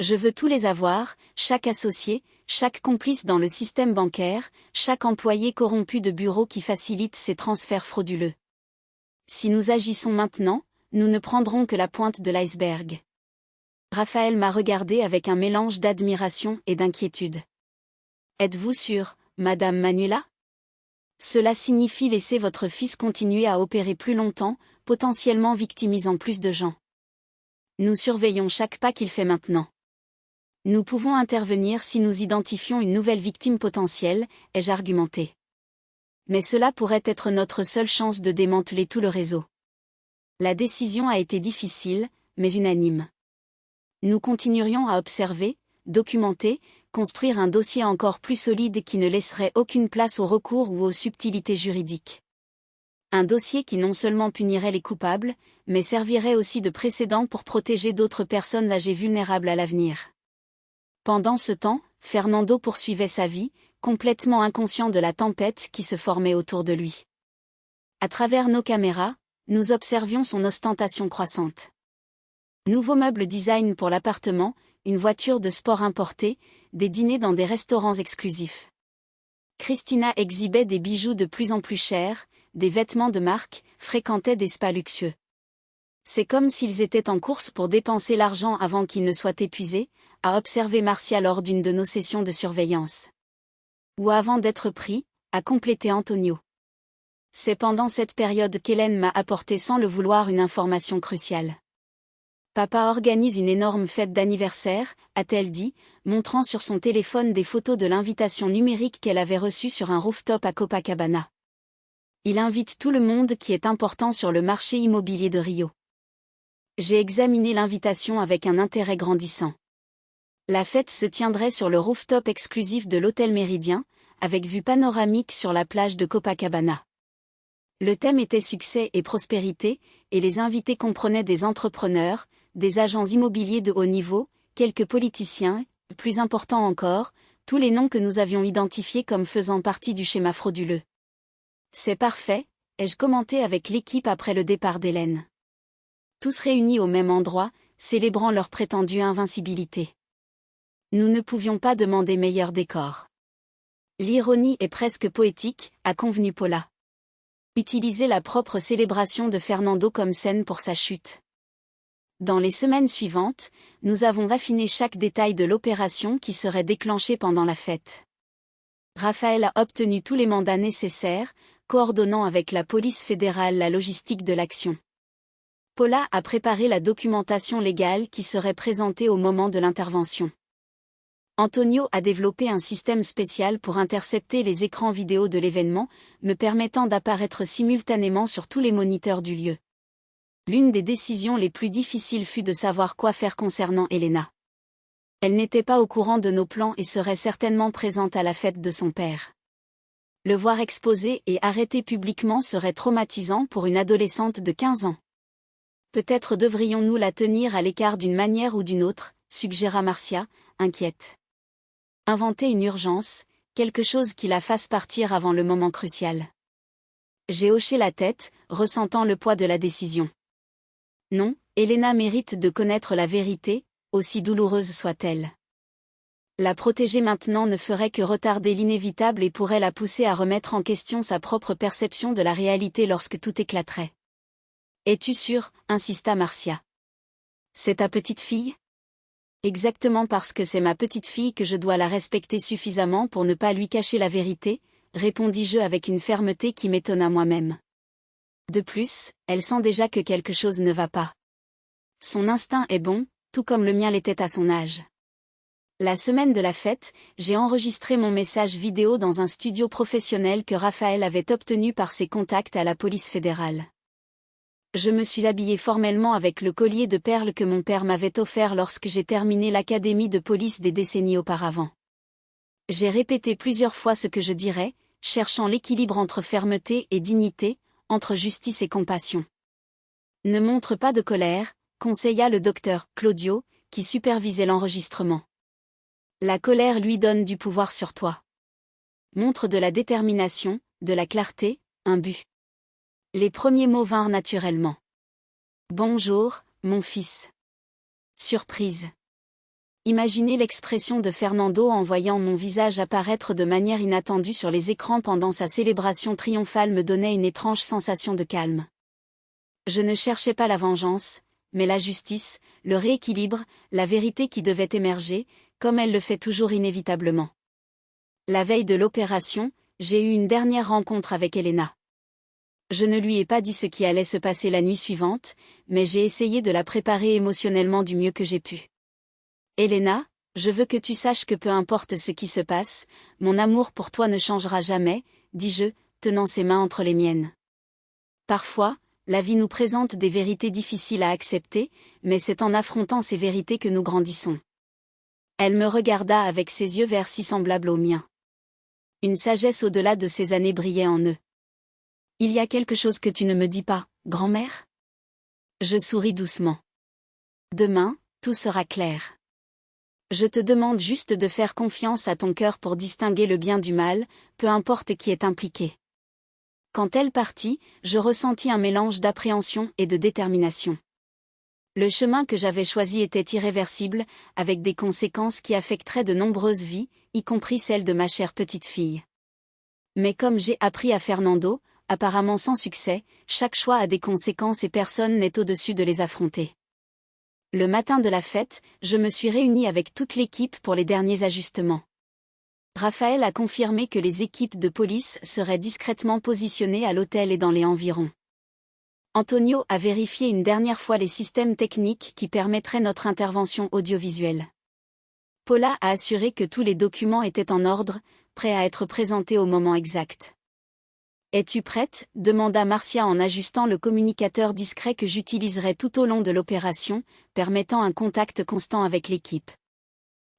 Je veux tous les avoir, chaque associé, chaque complice dans le système bancaire, chaque employé corrompu de bureau qui facilite ces transferts frauduleux. Si nous agissons maintenant, nous ne prendrons que la pointe de l'iceberg. Raphaël m'a regardé avec un mélange d'admiration et d'inquiétude. Êtes-vous sûre, Madame Manuela? Cela signifie laisser votre fils continuer à opérer plus longtemps, potentiellement victimisant plus de gens. Nous surveillons chaque pas qu'il fait maintenant. Nous pouvons intervenir si nous identifions une nouvelle victime potentielle, ai-je argumenté. Mais cela pourrait être notre seule chance de démanteler tout le réseau. La décision a été difficile, mais unanime. Nous continuerions à observer, documenter, construire un dossier encore plus solide qui ne laisserait aucune place au recours ou aux subtilités juridiques. Un dossier qui non seulement punirait les coupables, mais servirait aussi de précédent pour protéger d'autres personnes âgées vulnérables à l'avenir. Pendant ce temps, Fernando poursuivait sa vie, complètement inconscient de la tempête qui se formait autour de lui. À travers nos caméras, nous observions son ostentation croissante. Nouveaux meubles design pour l'appartement, une voiture de sport importée, des dîners dans des restaurants exclusifs. Christina exhibait des bijoux de plus en plus chers, des vêtements de marque, fréquentait des spas luxueux. C'est comme s'ils étaient en course pour dépenser l'argent avant qu'il ne soit épuisé, a observé Marcia lors d'une de nos sessions de surveillance. Ou avant d'être pris, a complété Antonio. C'est pendant cette période qu'Hélène m'a apporté sans le vouloir une information cruciale. Papa organise une énorme fête d'anniversaire, a-t-elle dit, montrant sur son téléphone des photos de l'invitation numérique qu'elle avait reçue sur un rooftop à Copacabana. Il invite tout le monde qui est important sur le marché immobilier de Rio. J'ai examiné l'invitation avec un intérêt grandissant. La fête se tiendrait sur le rooftop exclusif de l'hôtel Méridien, avec vue panoramique sur la plage de Copacabana. Le thème était succès et prospérité, et les invités comprenaient des entrepreneurs, des agents immobiliers de haut niveau, quelques politiciens, plus important encore, tous les noms que nous avions identifiés comme faisant partie du schéma frauduleux. C'est parfait, ai-je commenté avec l'équipe après le départ d'Hélène. Tous réunis au même endroit, célébrant leur prétendue invincibilité. Nous ne pouvions pas demander meilleur décor. L'ironie est presque poétique, a convenu Paula. Utiliser la propre célébration de Fernando comme scène pour sa chute. Dans les semaines suivantes, nous avons affiné chaque détail de l'opération qui serait déclenchée pendant la fête. Raphaël a obtenu tous les mandats nécessaires, coordonnant avec la police fédérale la logistique de l'action. Paula a préparé la documentation légale qui serait présentée au moment de l'intervention. Antonio a développé un système spécial pour intercepter les écrans vidéo de l'événement, me permettant d'apparaître simultanément sur tous les moniteurs du lieu. L'une des décisions les plus difficiles fut de savoir quoi faire concernant Elena. Elle n'était pas au courant de nos plans et serait certainement présente à la fête de son père. Le voir exposé et arrêté publiquement serait traumatisant pour une adolescente de 15 ans. Peut-être devrions-nous la tenir à l'écart d'une manière ou d'une autre, suggéra Marcia, inquiète. Inventer une urgence, quelque chose qui la fasse partir avant le moment crucial. J'ai hoché la tête, ressentant le poids de la décision. Non, Elena mérite de connaître la vérité, aussi douloureuse soit-elle. La protéger maintenant ne ferait que retarder l'inévitable et pourrait la pousser à remettre en question sa propre perception de la réalité lorsque tout éclaterait. Es-tu sûre, insista Marcia. C'est ta petite fille ? Exactement parce que c'est ma petite fille que je dois la respecter suffisamment pour ne pas lui cacher la vérité, répondis-je avec une fermeté qui m'étonna moi-même. De plus, elle sent déjà que quelque chose ne va pas. Son instinct est bon, tout comme le mien l'était à son âge. La semaine de la fête, j'ai enregistré mon message vidéo dans un studio professionnel que Raphaël avait obtenu par ses contacts à la police fédérale. Je me suis habillée formellement avec le collier de perles que mon père m'avait offert lorsque j'ai terminé l'académie de police des décennies auparavant. J'ai répété plusieurs fois ce que je dirais, cherchant l'équilibre entre fermeté et dignité, entre justice et compassion. Ne montre pas de colère, conseilla le docteur Claudio, qui supervisait l'enregistrement. La colère lui donne du pouvoir sur toi. Montre de la détermination, de la clarté, un but. Les premiers mots vinrent naturellement. Bonjour, mon fils. Surprise. Imaginez l'expression de Fernando en voyant mon visage apparaître de manière inattendue sur les écrans pendant sa célébration triomphale me donnait une étrange sensation de calme. Je ne cherchais pas la vengeance, mais la justice, le rééquilibre, la vérité qui devait émerger, comme elle le fait toujours inévitablement. La veille de l'opération, j'ai eu une dernière rencontre avec Elena. Je ne lui ai pas dit ce qui allait se passer la nuit suivante, mais j'ai essayé de la préparer émotionnellement du mieux que j'ai pu. Elena, je veux que tu saches que peu importe ce qui se passe, mon amour pour toi ne changera jamais, dis-je, tenant ses mains entre les miennes. Parfois, la vie nous présente des vérités difficiles à accepter, mais c'est en affrontant ces vérités que nous grandissons. Elle me regarda avec ses yeux verts si semblables aux miens. Une sagesse au-delà de ses années brillait en eux. Il y a quelque chose que tu ne me dis pas, grand-mère ? Je souris doucement. Demain, tout sera clair. Je te demande juste de faire confiance à ton cœur pour distinguer le bien du mal, peu importe qui est impliqué. Quand elle partit, je ressentis un mélange d'appréhension et de détermination. Le chemin que j'avais choisi était irréversible, avec des conséquences qui affecteraient de nombreuses vies, y compris celle de ma chère petite fille. Mais comme j'ai appris à Fernando, apparemment sans succès, chaque choix a des conséquences et personne n'est au-dessus de les affronter. Le matin de la fête, je me suis réunie avec toute l'équipe pour les derniers ajustements. Raphaël a confirmé que les équipes de police seraient discrètement positionnées à l'hôtel et dans les environs. Antonio a vérifié une dernière fois les systèmes techniques qui permettraient notre intervention audiovisuelle. Paula a assuré que tous les documents étaient en ordre, prêts à être présentés au moment exact. « Es-tu prête ?» demanda Marcia en ajustant le communicateur discret que j'utiliserai tout au long de l'opération, permettant un contact constant avec l'équipe.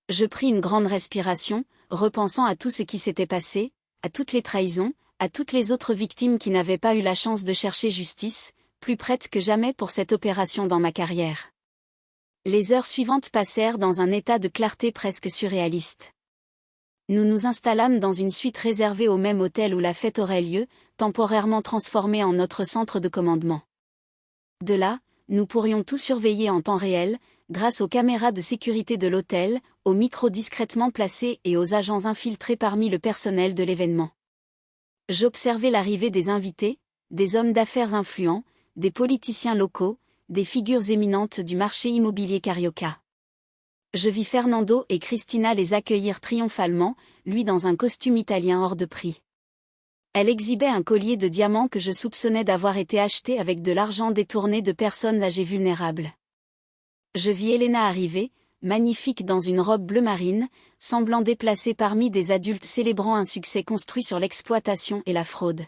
Je pris une grande respiration, repensant à tout ce qui s'était passé, à toutes les trahisons, à toutes les autres victimes qui n'avaient pas eu la chance de chercher justice, plus prête que jamais pour cette opération dans ma carrière. Les heures suivantes passèrent dans un état de clarté presque surréaliste. Nous nous installâmes dans une suite réservée au même hôtel où la fête aurait lieu, temporairement transformée en notre centre de commandement. De là, nous pourrions tout surveiller en temps réel, grâce aux caméras de sécurité de l'hôtel, aux micros discrètement placés et aux agents infiltrés parmi le personnel de l'événement. J'observais l'arrivée des invités, des hommes d'affaires influents, des politiciens locaux, des figures éminentes du marché immobilier carioca. Je vis Fernando et Cristina les accueillir triomphalement, lui dans un costume italien hors de prix. Elle exhibait un collier de diamants que je soupçonnais d'avoir été acheté avec de l'argent détourné de personnes âgées vulnérables. Je vis Elena arriver, magnifique dans une robe bleu marine, semblant déplacée parmi des adultes célébrant un succès construit sur l'exploitation et la fraude.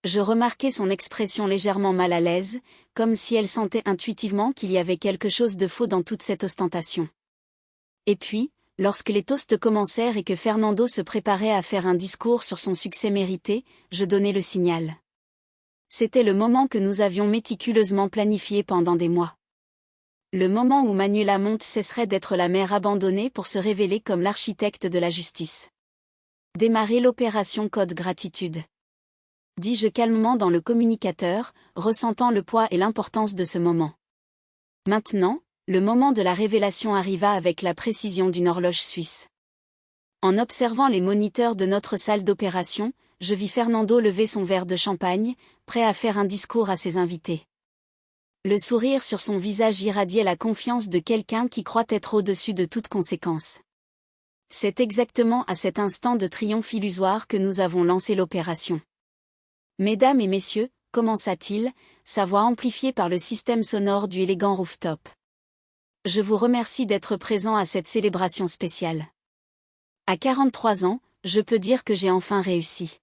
Je remarquai son expression légèrement mal à l'aise, comme si elle sentait intuitivement qu'il y avait quelque chose de faux dans toute cette ostentation. Et puis, lorsque les toasts commencèrent et que Fernando se préparait à faire un discours sur son succès mérité, je donnai le signal. C'était le moment que nous avions méticuleusement planifié pendant des mois. Le moment où Manuela Monte cesserait d'être la mère abandonnée pour se révéler comme l'architecte de la justice. Démarrer l'opération Code Gratitude. Dis-je calmement dans le communicateur, ressentant le poids et l'importance de ce moment. Maintenant, le moment de la révélation arriva avec la précision d'une horloge suisse. En observant les moniteurs de notre salle d'opération, je vis Fernando lever son verre de champagne, prêt à faire un discours à ses invités. Le sourire sur son visage irradiait la confiance de quelqu'un qui croit être au-dessus de toute conséquence. C'est exactement à cet instant de triomphe illusoire que nous avons lancé l'opération. Mesdames et messieurs, commença-t-il, sa voix amplifiée par le système sonore du élégant rooftop. Je vous remercie d'être présent à cette célébration spéciale. À 43 ans, je peux dire que j'ai enfin réussi.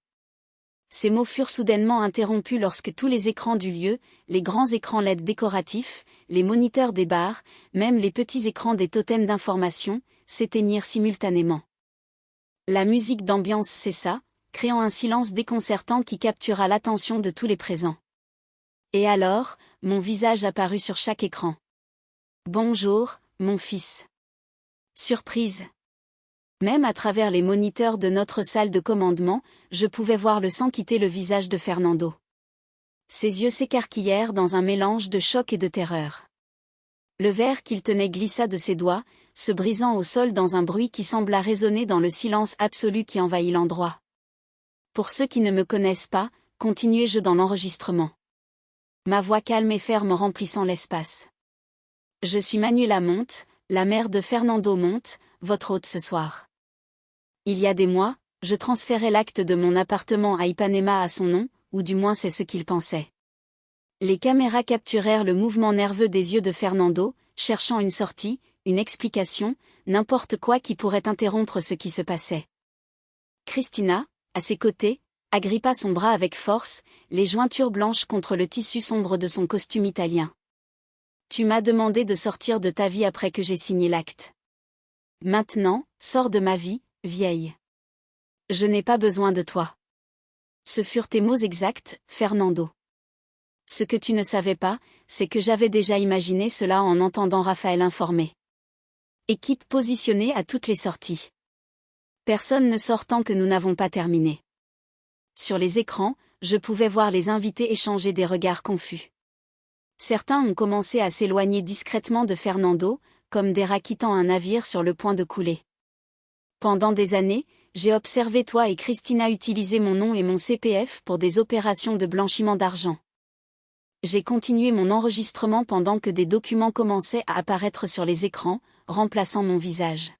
Ces mots furent soudainement interrompus lorsque tous les écrans du lieu, les grands écrans LED décoratifs, les moniteurs des bars, même les petits écrans des totems d'information, s'éteignirent simultanément. La musique d'ambiance cessa, créant un silence déconcertant qui captura l'attention de tous les présents. Et alors, mon visage apparut sur chaque écran. Bonjour, mon fils. Surprise. Même à travers les moniteurs de notre salle de commandement, je pouvais voir le sang quitter le visage de Fernando. Ses yeux s'écarquillèrent dans un mélange de choc et de terreur. Le verre qu'il tenait glissa de ses doigts, se brisant au sol dans un bruit qui sembla résonner dans le silence absolu qui envahit l'endroit. Pour ceux qui ne me connaissent pas, continuai-je dans l'enregistrement. Ma voix calme et ferme remplissant l'espace. Je suis Manuela Monte, la mère de Fernando Monte, votre hôte ce soir. Il y a des mois, je transférais l'acte de mon appartement à Ipanema à son nom, ou du moins c'est ce qu'il pensait. Les caméras capturèrent le mouvement nerveux des yeux de Fernando, cherchant une sortie, une explication, n'importe quoi qui pourrait interrompre ce qui se passait. Christina, à ses côtés, agrippa son bras avec force, les jointures blanches contre le tissu sombre de son costume italien. Tu m'as demandé de sortir de ta vie après que j'ai signé l'acte. Maintenant, sors de ma vie, vieille. Je n'ai pas besoin de toi. Ce furent tes mots exacts, Fernando. Ce que tu ne savais pas, c'est que j'avais déjà imaginé cela en entendant Raphaël informer. Équipe positionnée à toutes les sorties. Personne ne sort tant que nous n'avons pas terminé. Sur les écrans, je pouvais voir les invités échanger des regards confus. Certains ont commencé à s'éloigner discrètement de Fernando, comme des rats quittant un navire sur le point de couler. Pendant des années, j'ai observé toi et Christina utiliser mon nom et mon CPF pour des opérations de blanchiment d'argent. J'ai continué mon enregistrement pendant que des documents commençaient à apparaître sur les écrans, remplaçant mon visage.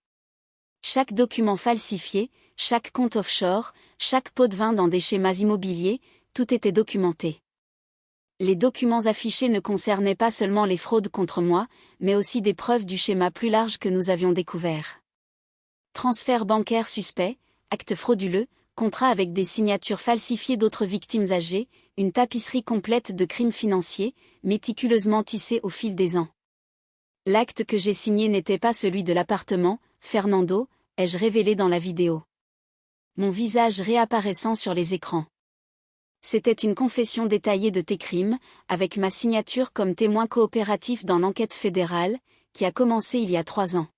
Chaque document falsifié, chaque compte offshore, chaque pot de vin dans des schémas immobiliers, tout était documenté. Les documents affichés ne concernaient pas seulement les fraudes contre moi, mais aussi des preuves du schéma plus large que nous avions découvert. Transferts bancaires suspects, actes frauduleux, contrats avec des signatures falsifiées d'autres victimes âgées, une tapisserie complète de crimes financiers, méticuleusement tissée au fil des ans. L'acte que j'ai signé n'était pas celui de l'appartement, Fernando, ai-je révélé dans la vidéo. Mon visage réapparaissant sur les écrans. C'était une confession détaillée de tes crimes, avec ma signature comme témoin coopératif dans l'enquête fédérale, qui a commencé il y a 3 ans.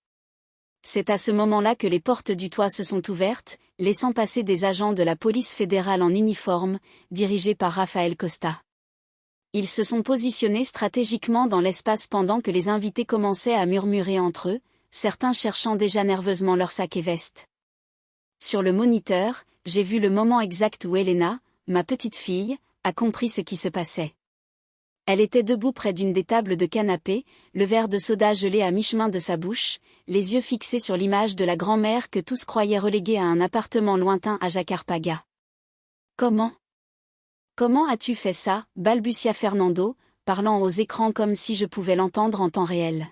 C'est à ce moment-là que les portes du toit se sont ouvertes, laissant passer des agents de la police fédérale en uniforme, dirigés par Raphaël Costa. Ils se sont positionnés stratégiquement dans l'espace pendant que les invités commençaient à murmurer entre eux, certains cherchant déjà nerveusement leur sac et veste. Sur le moniteur, j'ai vu le moment exact où Elena, ma petite fille, a compris ce qui se passait. Elle était debout près d'une des tables de canapé, le verre de soda gelé à mi-chemin de sa bouche, les yeux fixés sur l'image de la grand-mère que tous croyaient reléguée à un appartement lointain à Jacarpaga. « Comment as-tu fait ça ?» balbutia Fernando, parlant aux écrans comme si je pouvais l'entendre en temps réel.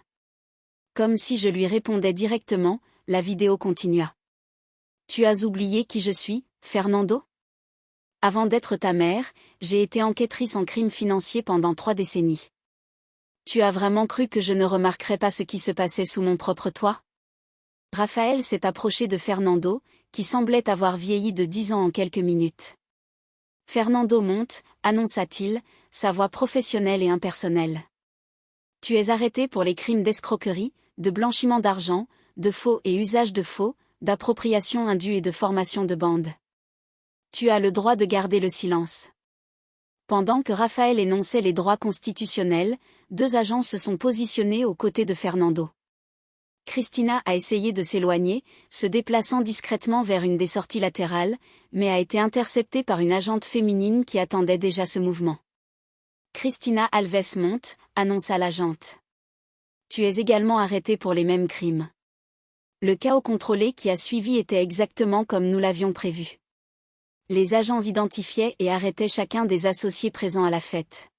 Comme si je lui répondais directement, la vidéo continua. « Tu as oublié qui je suis, Fernando ? Avant d'être ta mère, j'ai été enquêtrice en crimes financiers pendant 3 décennies. Tu as vraiment cru que je ne remarquerais pas ce qui se passait sous mon propre toit ? » Raphaël s'est approché de Fernando, qui semblait avoir vieilli de 10 ans en quelques minutes. Fernando Monte, annonça-t-il, sa voix professionnelle et impersonnelle. Tu es arrêté pour les crimes d'escroquerie, de blanchiment d'argent, de faux et usage de faux, d'appropriation indue et de formation de bande. Tu as le droit de garder le silence. Pendant que Raphaël énonçait les droits constitutionnels, 2 agents se sont positionnés aux côtés de Fernando. Cristina a essayé de s'éloigner, se déplaçant discrètement vers une des sorties latérales, mais a été interceptée par une agente féminine qui attendait déjà ce mouvement. Cristina Alves monte, annonça l'agente. Tu es également arrêté pour les mêmes crimes. Le chaos contrôlé qui a suivi était exactement comme nous l'avions prévu. Les agents identifiaient et arrêtaient chacun des associés présents à la fête.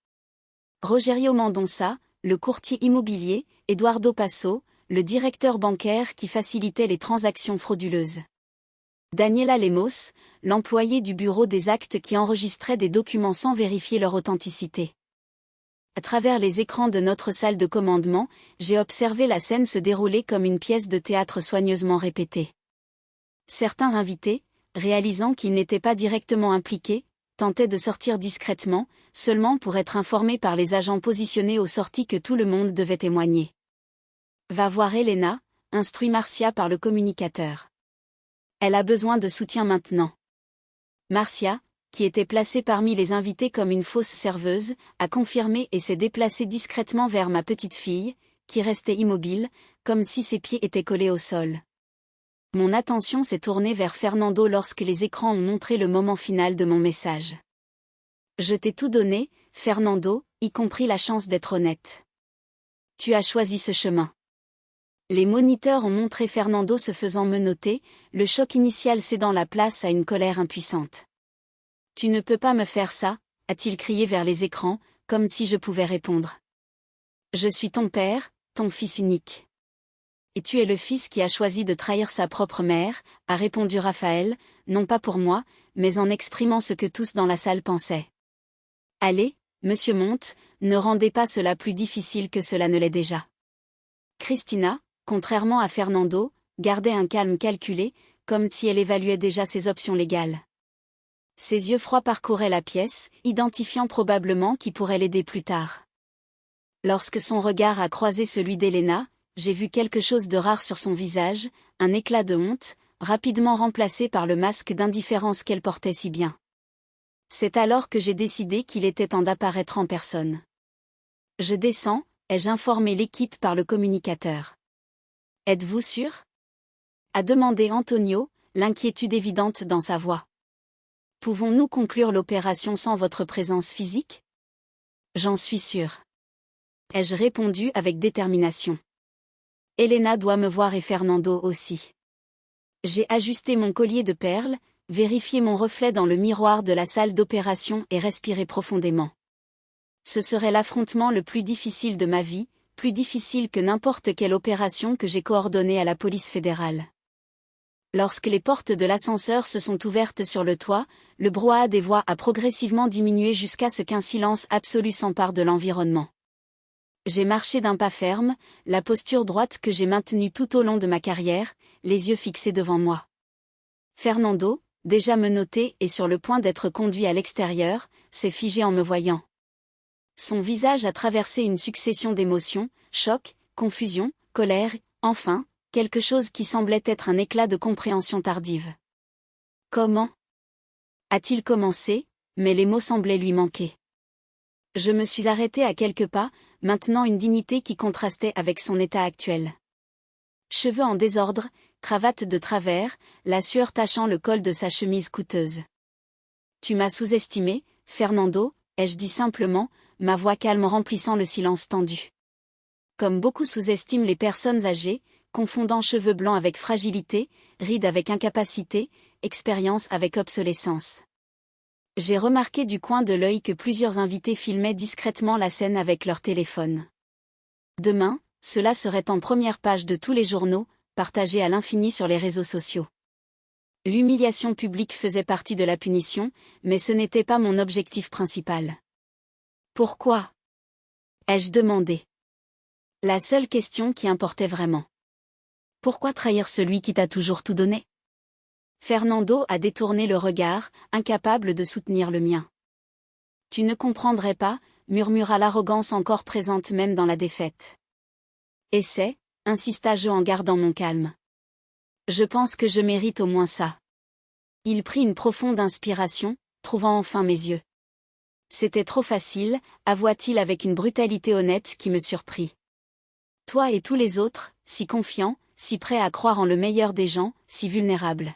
Rogerio Mendonça, le courtier immobilier, Eduardo Passo, le directeur bancaire qui facilitait les transactions frauduleuses. Daniela Lemos, l'employé du bureau des actes qui enregistrait des documents sans vérifier leur authenticité. À travers les écrans de notre salle de commandement, j'ai observé la scène se dérouler comme une pièce de théâtre soigneusement répétée. Certains invités, réalisant qu'ils n'étaient pas directement impliqués, tentaient de sortir discrètement, seulement pour être informés par les agents positionnés aux sorties que tout le monde devait témoigner. Va voir Elena, instruit Marcia par le communicateur. Elle a besoin de soutien maintenant. Marcia, qui était placée parmi les invités comme une fausse serveuse, a confirmé et s'est déplacée discrètement vers ma petite fille, qui restait immobile, comme si ses pieds étaient collés au sol. Mon attention s'est tournée vers Fernando lorsque les écrans ont montré le moment final de mon message. Je t'ai tout donné, Fernando, y compris la chance d'être honnête. Tu as choisi ce chemin. Les moniteurs ont montré Fernando se faisant menotter, le choc initial cédant la place à une colère impuissante. Tu ne peux pas me faire ça, a-t-il crié vers les écrans, comme si je pouvais répondre. Je suis ton père, ton fils unique. Et tu es le fils qui a choisi de trahir sa propre mère, a répondu Raphaël, non pas pour moi, mais en exprimant ce que tous dans la salle pensaient. Allez, monsieur Monte, ne rendez pas cela plus difficile que cela ne l'est déjà. Cristina, contrairement à Fernando, gardait un calme calculé, comme si elle évaluait déjà ses options légales. Ses yeux froids parcouraient la pièce, identifiant probablement qui pourrait l'aider plus tard. Lorsque son regard a croisé celui d'Elena, j'ai vu quelque chose de rare sur son visage, un éclat de honte, rapidement remplacé par le masque d'indifférence qu'elle portait si bien. C'est alors que j'ai décidé qu'il était temps d'apparaître en personne. Je descends, ai-je informé l'équipe par le communicateur. Êtes-vous sûr ? A demandé Antonio, l'inquiétude évidente dans sa voix. Pouvons-nous conclure l'opération sans votre présence physique ? J'en suis sûr. Ai-je répondu avec détermination. Elena doit me voir et Fernando aussi. J'ai ajusté mon collier de perles, vérifié mon reflet dans le miroir de la salle d'opération et respiré profondément. Ce serait l'affrontement le plus difficile de ma vie, plus difficile que n'importe quelle opération que j'ai coordonnée à la police fédérale. Lorsque les portes de l'ascenseur se sont ouvertes sur le toit, le brouhaha des voix a progressivement diminué jusqu'à ce qu'un silence absolu s'empare de l'environnement. J'ai marché d'un pas ferme, la posture droite que j'ai maintenue tout au long de ma carrière, les yeux fixés devant moi. Fernando, déjà menotté et sur le point d'être conduit à l'extérieur, s'est figé en me voyant. Son visage a traversé une succession d'émotions, choc, confusion, colère, enfin, quelque chose qui semblait être un éclat de compréhension tardive. Comment ? A-t-il commencé, mais les mots semblaient lui manquer. Je me suis arrêté à quelques pas, maintenant une dignité qui contrastait avec son état actuel. Cheveux en désordre, cravate de travers, la sueur tachant le col de sa chemise coûteuse. Tu m'as sous-estimé, Fernando, ai-je dit simplement, ma voix calme remplissant le silence tendu. Comme beaucoup sous-estiment les personnes âgées, confondant cheveux blancs avec fragilité, rides avec incapacité, expérience avec obsolescence. J'ai remarqué du coin de l'œil que plusieurs invités filmaient discrètement la scène avec leur téléphone. Demain, cela serait en première page de tous les journaux, partagé à l'infini sur les réseaux sociaux. L'humiliation publique faisait partie de la punition, mais ce n'était pas mon objectif principal. Pourquoi ? Ai-je demandé. La seule question qui importait vraiment. Pourquoi trahir celui qui t'a toujours tout donné ? Fernando a détourné le regard, incapable de soutenir le mien. Tu ne comprendrais pas, murmura l'arrogance encore présente même dans la défaite. Essaie, insista-je en gardant mon calme. Je pense que je mérite au moins ça. Il prit une profonde inspiration, trouvant enfin mes yeux. C'était trop facile, avoua-t-il avec une brutalité honnête qui me surprit. Toi et tous les autres, si confiants, si prêts à croire en le meilleur des gens, si vulnérables.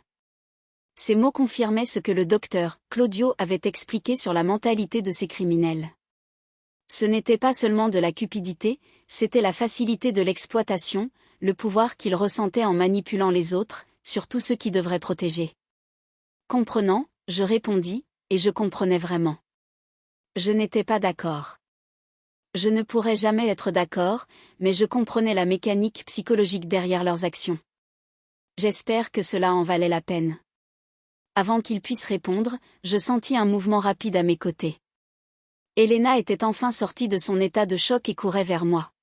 Ces mots confirmaient ce que le docteur Claudio avait expliqué sur la mentalité de ces criminels. Ce n'était pas seulement de la cupidité, c'était la facilité de l'exploitation, le pouvoir qu'ils ressentaient en manipulant les autres, surtout ceux qui devraient protéger. Comprenant, je répondis, et je comprenais vraiment. Je n'étais pas d'accord. Je ne pourrais jamais être d'accord, mais je comprenais la mécanique psychologique derrière leurs actions. J'espère que cela en valait la peine. Avant qu'il puisse répondre, je sentis un mouvement rapide à mes côtés. Elena était enfin sortie de son état de choc et courait vers moi.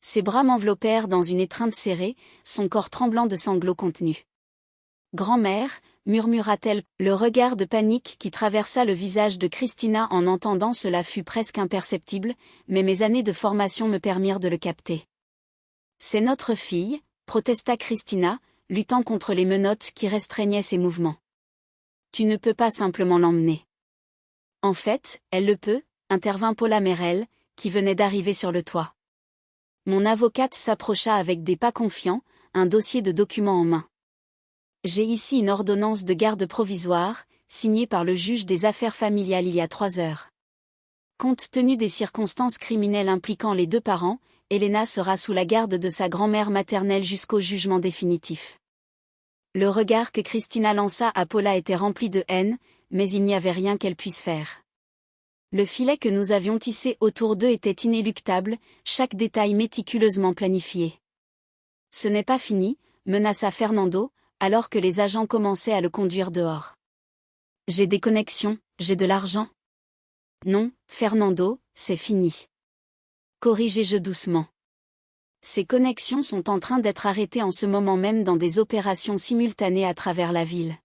Ses bras m'enveloppèrent dans une étreinte serrée, son corps tremblant de sanglots contenus. « Grand-mère » murmura-t-elle, le regard de panique qui traversa le visage de Christina en entendant cela fut presque imperceptible, mais mes années de formation me permirent de le capter. « C'est notre fille » protesta Christina, luttant contre les menottes qui restreignaient ses mouvements. « Tu ne peux pas simplement l'emmener. » « En fait, elle le peut » intervint Paula Merel, qui venait d'arriver sur le toit. Mon avocate s'approcha avec des pas confiants, un dossier de documents en main. J'ai ici une ordonnance de garde provisoire, signée par le juge des affaires familiales il y a 3 heures. Compte tenu des circonstances criminelles impliquant les 2 parents, Elena sera sous la garde de sa grand-mère maternelle jusqu'au jugement définitif. Le regard que Christina lança à Paula était rempli de haine, mais il n'y avait rien qu'elle puisse faire. Le filet que nous avions tissé autour d'eux était inéluctable, chaque détail méticuleusement planifié. « Ce n'est pas fini » menaça Fernando, alors que les agents commençaient à le conduire dehors. « J'ai des connexions, j'ai de l'argent. » »« Non, Fernando, c'est fini. » corrigeai-je doucement. Ces connexions sont en train d'être arrêtées en ce moment même dans des opérations simultanées à travers la ville.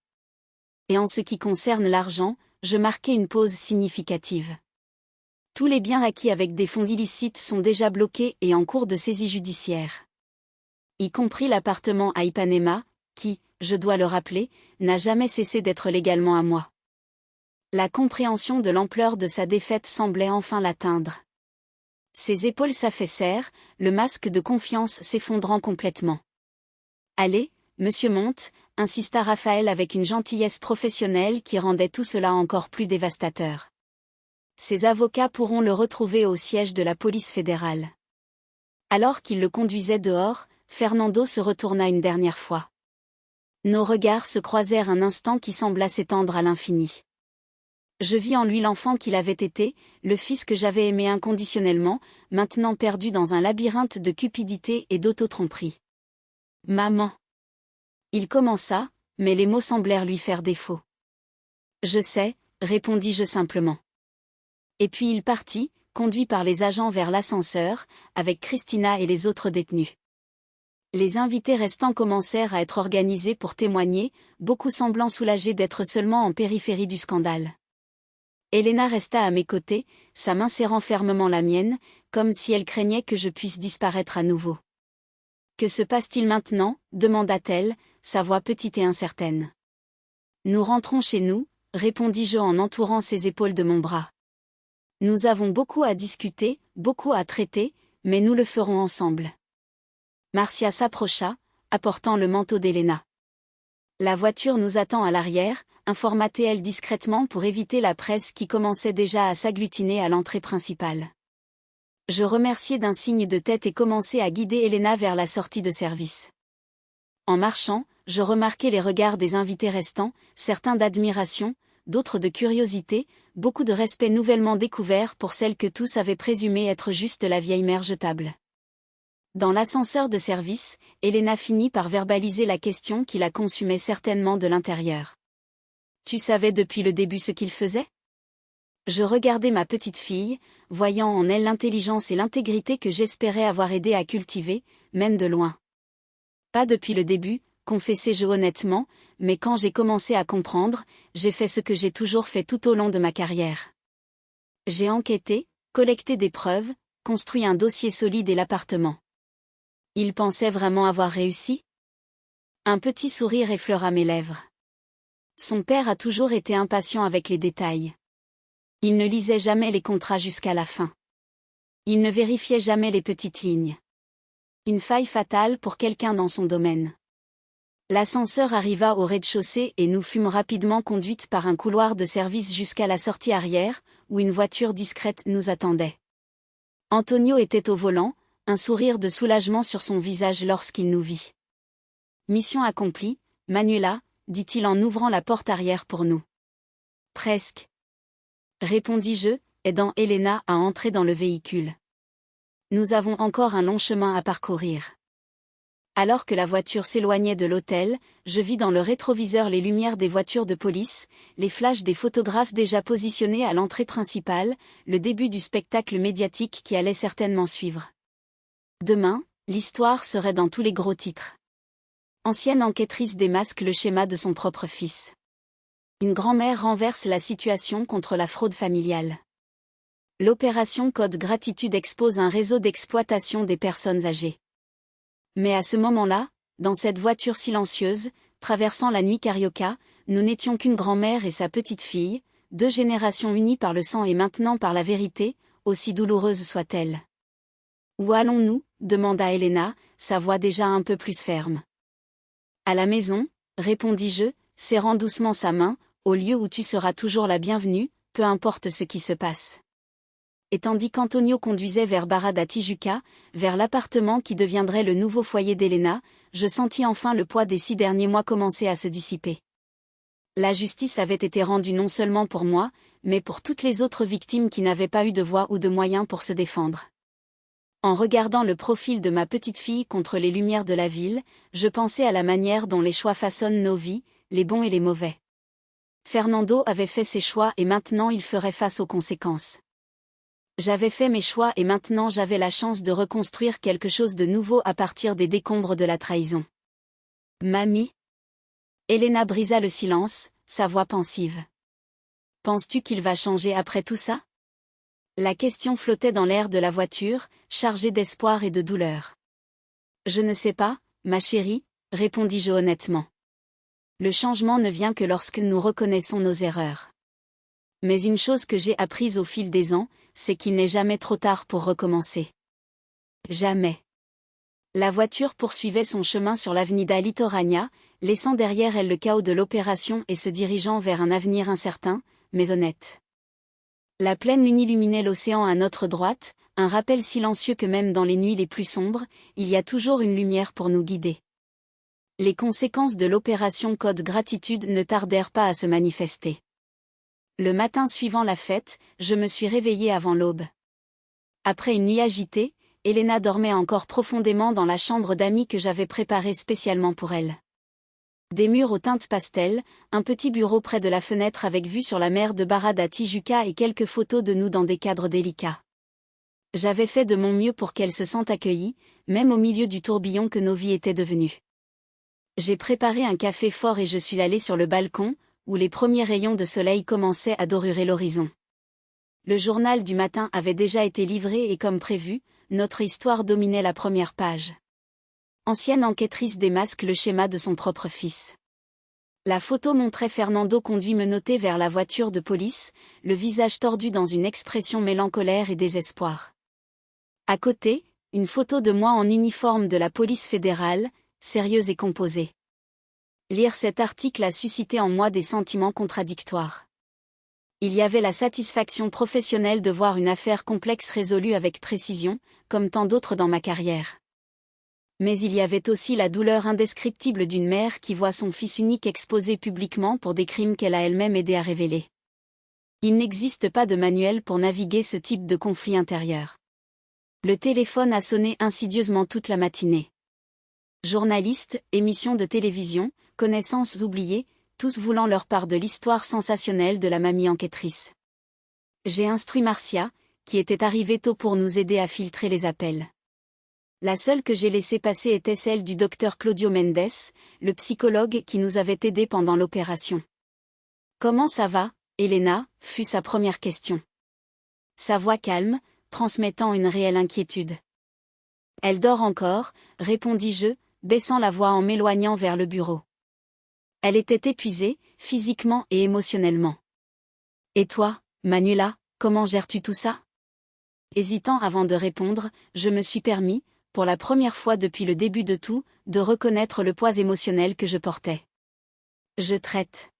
Et en ce qui concerne l'argent, je marquai une pause significative. Tous les biens acquis avec des fonds illicites sont déjà bloqués et en cours de saisie judiciaire. Y compris l'appartement à Ipanema, qui, je dois le rappeler, n'a jamais cessé d'être légalement à moi. La compréhension de l'ampleur de sa défaite semblait enfin l'atteindre. Ses épaules s'affaissèrent, le masque de confiance s'effondrant complètement. « Allez, monsieur Monte » insista Raphaël avec une gentillesse professionnelle qui rendait tout cela encore plus dévastateur. Ses avocats pourront le retrouver au siège de la police fédérale. Alors qu'il le conduisait dehors, Fernando se retourna une dernière fois. Nos regards se croisèrent un instant qui sembla s'étendre à l'infini. Je vis en lui l'enfant qu'il avait été, le fils que j'avais aimé inconditionnellement, maintenant perdu dans un labyrinthe de cupidité et d'autotromperie. « Maman !» Il commença, mais les mots semblèrent lui faire défaut. « Je sais » répondis-je simplement. Et puis il partit, conduit par les agents vers l'ascenseur, avec Christina et les autres détenus. Les invités restants commencèrent à être organisés pour témoigner, beaucoup semblant soulagés d'être seulement en périphérie du scandale. Elena resta à mes côtés, sa main serrant fermement la mienne, comme si elle craignait que je puisse disparaître à nouveau. « Que se passe-t-il maintenant » demanda-t-elle, sa voix petite et incertaine. « Nous rentrons chez nous » répondis-je en entourant ses épaules de mon bras. « Nous avons beaucoup à discuter, beaucoup à traiter, mais nous le ferons ensemble. » Marcia s'approcha, apportant le manteau d'Elena. « La voiture nous attend à l'arrière » informa-t-elle discrètement pour éviter la presse qui commençait déjà à s'agglutiner à l'entrée principale. Je remerciai d'un signe de tête et commençai à guider Elena vers la sortie de service. En marchant, je remarquai les regards des invités restants, certains d'admiration, d'autres de curiosité, beaucoup de respect nouvellement découvert pour celle que tous avaient présumé être juste la vieille mère jetable. Dans l'ascenseur de service, Elena finit par verbaliser la question qui la consumait certainement de l'intérieur. « Tu savais depuis le début ce qu'il faisait ?» Je regardai ma petite fille, voyant en elle l'intelligence et l'intégrité que j'espérais avoir aidé à cultiver, même de loin. « Pas depuis le début, confessai-je honnêtement, mais quand j'ai commencé à comprendre, j'ai fait ce que j'ai toujours fait tout au long de ma carrière. J'ai enquêté, collecté des preuves, construit un dossier solide et l'appartement. Il pensait vraiment avoir réussi? Un petit sourire effleura mes lèvres. Son père a toujours été impatient avec les détails. Il ne lisait jamais les contrats jusqu'à la fin. Il ne vérifiait jamais les petites lignes. Une faille fatale pour quelqu'un dans son domaine. L'ascenseur arriva au rez-de-chaussée et nous fûmes rapidement conduites par un couloir de service jusqu'à la sortie arrière, où une voiture discrète nous attendait. Antonio était au volant, un sourire de soulagement sur son visage lorsqu'il nous vit. « Mission accomplie, Manuela », dit-il en ouvrant la porte arrière pour nous. « Presque. » répondis-je, aidant Elena à entrer dans le véhicule. Nous avons encore un long chemin à parcourir. Alors que la voiture s'éloignait de l'hôtel, je vis dans le rétroviseur les lumières des voitures de police, les flashs des photographes déjà positionnés à l'entrée principale, le début du spectacle médiatique qui allait certainement suivre. Demain, l'histoire serait dans tous les gros titres. Ancienne enquêtrice démasque le schéma de son propre fils. Une grand-mère renverse la situation contre la fraude familiale. L'opération Code Gratitude expose un réseau d'exploitation des personnes âgées. Mais à ce moment-là, dans cette voiture silencieuse, traversant la nuit carioca, nous n'étions qu'une grand-mère et sa petite-fille, 2 générations unies par le sang et maintenant par la vérité, aussi douloureuse soit-elle. « Où allons-nous » demanda Elena, sa voix déjà un peu plus ferme. « À la maison » répondis-je, serrant doucement sa main, « au lieu où tu seras toujours la bienvenue, peu importe ce qui se passe. » Et tandis qu'Antonio conduisait vers Barra da Tijuca, vers l'appartement qui deviendrait le nouveau foyer d'Elena, je sentis enfin le poids des 6 derniers mois commencer à se dissiper. La justice avait été rendue non seulement pour moi, mais pour toutes les autres victimes qui n'avaient pas eu de voix ou de moyens pour se défendre. En regardant le profil de ma petite-fille contre les lumières de la ville, je pensais à la manière dont les choix façonnent nos vies, les bons et les mauvais. Fernando avait fait ses choix et maintenant il ferait face aux conséquences. J'avais fait mes choix et maintenant j'avais la chance de reconstruire quelque chose de nouveau à partir des décombres de la trahison. Mamie? Elena brisa le silence, sa voix pensive. Penses-tu qu'il va changer après tout ça? La question flottait dans l'air de la voiture, chargée d'espoir et de douleur. Je ne sais pas, ma chérie, répondis-je honnêtement. Le changement ne vient que lorsque nous reconnaissons nos erreurs. Mais une chose que j'ai apprise au fil des ans, c'est qu'il n'est jamais trop tard pour recommencer. Jamais. La voiture poursuivait son chemin sur l'avenida Litorania, laissant derrière elle le chaos de l'opération et se dirigeant vers un avenir incertain, mais honnête. La pleine lune illuminait l'océan à notre droite, un rappel silencieux que même dans les nuits les plus sombres, il y a toujours une lumière pour nous guider. Les conséquences de l'opération Code Gratitude ne tardèrent pas à se manifester. Le matin suivant la fête, je me suis réveillée avant l'aube. Après une nuit agitée, Elena dormait encore profondément dans la chambre d'amis que j'avais préparée spécialement pour elle. Des murs aux teintes pastel, un petit bureau près de la fenêtre avec vue sur la mer de Barra da Tijuca et quelques photos de nous dans des cadres délicats. J'avais fait de mon mieux pour qu'elle se sente accueillie, même au milieu du tourbillon que nos vies étaient devenues. J'ai préparé un café fort et je suis allée sur le balcon, où les premiers rayons de soleil commençaient à dorurer l'horizon. Le journal du matin avait déjà été livré et comme prévu, notre histoire dominait la première page. Ancienne enquêtrice démasque le schéma de son propre fils. La photo montrait Fernando conduit menotté vers la voiture de police, le visage tordu dans une expression mélancolaire et désespoir. À côté, une photo de moi en uniforme de la police fédérale, sérieuse et composée. Lire cet article a suscité en moi des sentiments contradictoires. Il y avait la satisfaction professionnelle de voir une affaire complexe résolue avec précision, comme tant d'autres dans ma carrière. Mais il y avait aussi la douleur indescriptible d'une mère qui voit son fils unique exposé publiquement pour des crimes qu'elle a elle-même aidé à révéler. Il n'existe pas de manuel pour naviguer ce type de conflit intérieur. Le téléphone a sonné insidieusement toute la matinée. Journalistes, émissions de télévision, connaissances oubliées, tous voulant leur part de l'histoire sensationnelle de la mamie enquêtrice. J'ai instruit Marcia, qui était arrivée tôt pour nous aider à filtrer les appels. La seule que j'ai laissée passer était celle du docteur Claudio Mendes, le psychologue qui nous avait aidés pendant l'opération. « Comment ça va, Elena ?» fut sa première question. « sa voix calme, transmettant une réelle inquiétude. Elle dort encore, répondis-je, baissant la voix en m'éloignant vers le bureau. Elle était épuisée, physiquement et émotionnellement. Et toi, Manuela, comment gères-tu tout ça? Hésitant avant de répondre, je me suis permis, pour la première fois depuis le début de tout, de reconnaître le poids émotionnel que je portais. Je traite.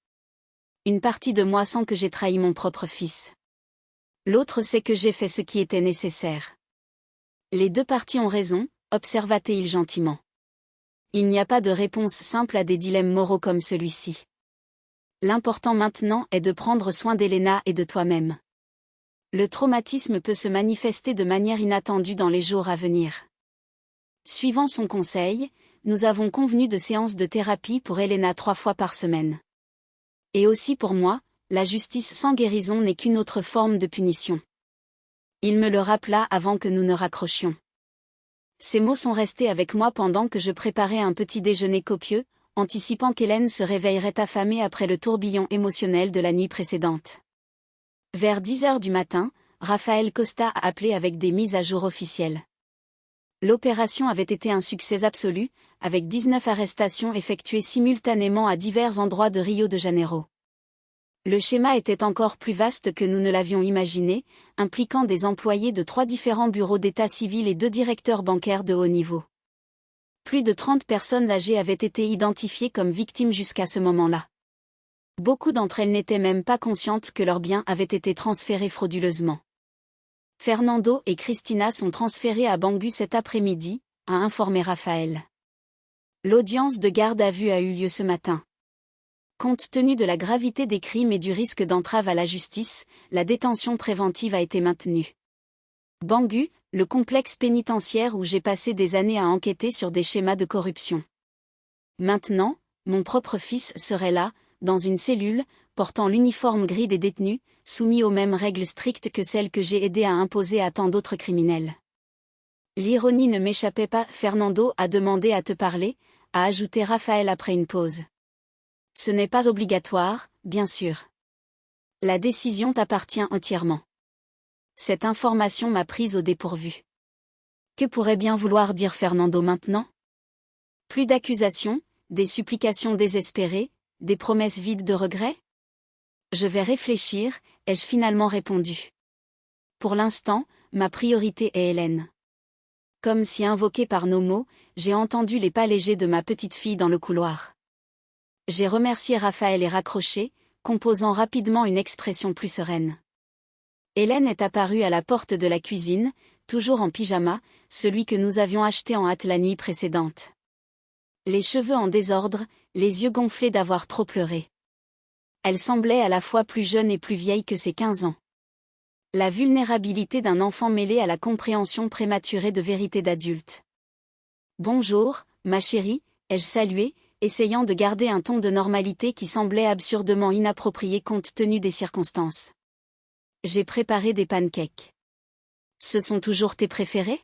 Une partie de moi sent que j'ai trahi mon propre fils. L'autre sait que j'ai fait ce qui était nécessaire. Les deux parties ont raison, observa-t-il gentiment. Il n'y a pas de réponse simple à des dilemmes moraux comme celui-ci. L'important maintenant est de prendre soin d'Elena et de toi-même. Le traumatisme peut se manifester de manière inattendue dans les jours à venir. Suivant son conseil, nous avons convenu de séances de thérapie pour Elena 3 fois par semaine. Et aussi pour moi, la justice sans guérison n'est qu'une autre forme de punition. Il me le rappela avant que nous ne raccrochions. Ces mots sont restés avec moi pendant que je préparais un petit déjeuner copieux, anticipant qu'Hélène se réveillerait affamée après le tourbillon émotionnel de la nuit précédente. Vers 10 heures du matin, Raphaël Costa a appelé avec des mises à jour officielles. L'opération avait été un succès absolu, avec 19 arrestations effectuées simultanément à divers endroits de Rio de Janeiro. Le schéma était encore plus vaste que nous ne l'avions imaginé, impliquant des employés de 3 différents bureaux d'état civil et 2 directeurs bancaires de haut niveau. Plus de 30 personnes âgées avaient été identifiées comme victimes jusqu'à ce moment-là. Beaucoup d'entre elles n'étaient même pas conscientes que leurs biens avaient été transférés frauduleusement. Fernando et Cristina sont transférés à Bangu cet après-midi, a informé Raphaël. L'audience de garde à vue a eu lieu ce matin. Compte tenu de la gravité des crimes et du risque d'entrave à la justice, la détention préventive a été maintenue. Bangu, le complexe pénitentiaire où j'ai passé des années à enquêter sur des schémas de corruption. Maintenant, mon propre fils serait là, dans une cellule, portant l'uniforme gris des détenus, soumis aux mêmes règles strictes que celles que j'ai aidé à imposer à tant d'autres criminels. L'ironie ne m'échappait pas. Fernando a demandé à te parler, a ajouté Raphaël après une pause. Ce n'est pas obligatoire, bien sûr. La décision t'appartient entièrement. Cette information m'a prise au dépourvu. Que pourrait bien vouloir dire Fernando maintenant? Plus d'accusations, des supplications désespérées, des promesses vides de regrets? Je vais réfléchir, ai-je finalement répondu. Pour l'instant, ma priorité est Hélène. Comme si invoqué par nos mots, j'ai entendu les pas légers de ma petite fille dans le couloir. J'ai remercié Raphaël et raccroché, composant rapidement une expression plus sereine. Hélène est apparue à la porte de la cuisine, toujours en pyjama, celui que nous avions acheté en hâte la nuit précédente. Les cheveux en désordre, les yeux gonflés d'avoir trop pleuré. Elle semblait à la fois plus jeune et plus vieille que ses 15 ans. La vulnérabilité d'un enfant mêlée à la compréhension prématurée de vérités d'adulte. « Bonjour, ma chérie », ai-je salué, essayant de garder un ton de normalité qui semblait absurdement inapproprié compte tenu des circonstances. J'ai préparé des pancakes. Ce sont toujours tes préférés?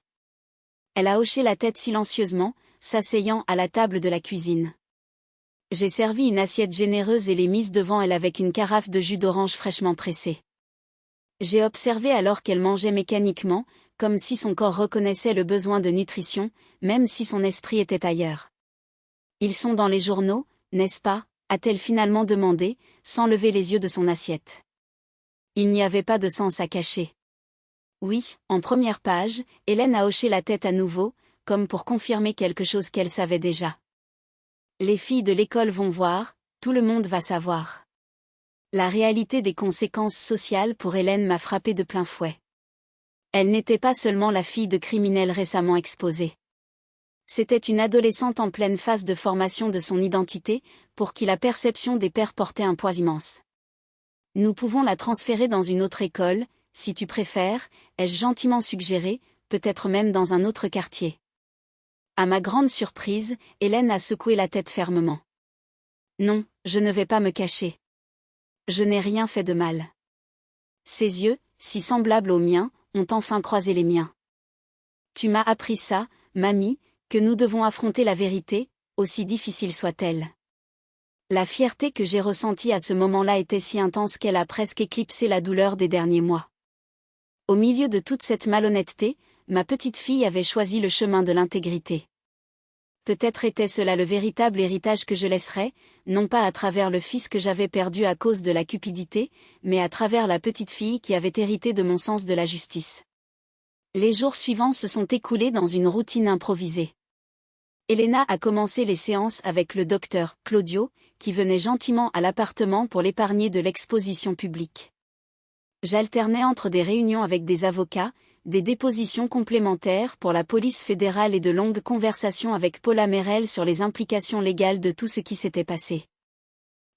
Elle a hoché la tête silencieusement, s'asseyant à la table de la cuisine. J'ai servi une assiette généreuse et l'ai mise devant elle avec une carafe de jus d'orange fraîchement pressé. J'ai observé alors qu'elle mangeait mécaniquement, comme si son corps reconnaissait le besoin de nutrition, même si son esprit était ailleurs. Ils sont dans les journaux, n'est-ce pas, a-t-elle finalement demandé, sans lever les yeux de son assiette. Il n'y avait pas de sens à cacher. Oui, en première page, Hélène a hoché la tête à nouveau, comme pour confirmer quelque chose qu'elle savait déjà. Les filles de l'école vont voir, tout le monde va savoir. La réalité des conséquences sociales pour Hélène m'a frappée de plein fouet. Elle n'était pas seulement la fille de criminels récemment exposés. C'était une adolescente en pleine phase de formation de son identité, pour qui la perception des pairs portait un poids immense. Nous pouvons la transférer dans une autre école, si tu préfères, ai-je gentiment suggéré, peut-être même dans un autre quartier. À ma grande surprise, Hélène a secoué la tête fermement. Non, je ne vais pas me cacher. Je n'ai rien fait de mal. Ses yeux, si semblables aux miens, ont enfin croisé les miens. Tu m'as appris ça, mamie, que nous devons affronter la vérité, aussi difficile soit-elle. La fierté que j'ai ressentie à ce moment-là était si intense qu'elle a presque éclipsé la douleur des derniers mois. Au milieu de toute cette malhonnêteté, ma petite fille avait choisi le chemin de l'intégrité. Peut-être était cela le véritable héritage que je laisserais, non pas à travers le fils que j'avais perdu à cause de la cupidité, mais à travers la petite fille qui avait hérité de mon sens de la justice. Les jours suivants se sont écoulés dans une routine improvisée. Elena a commencé les séances avec le docteur Claudio, qui venait gentiment à l'appartement pour l'épargner de l'exposition publique. J'alternais entre des réunions avec des avocats, des dépositions complémentaires pour la police fédérale et de longues conversations avec Paula Merel sur les implications légales de tout ce qui s'était passé.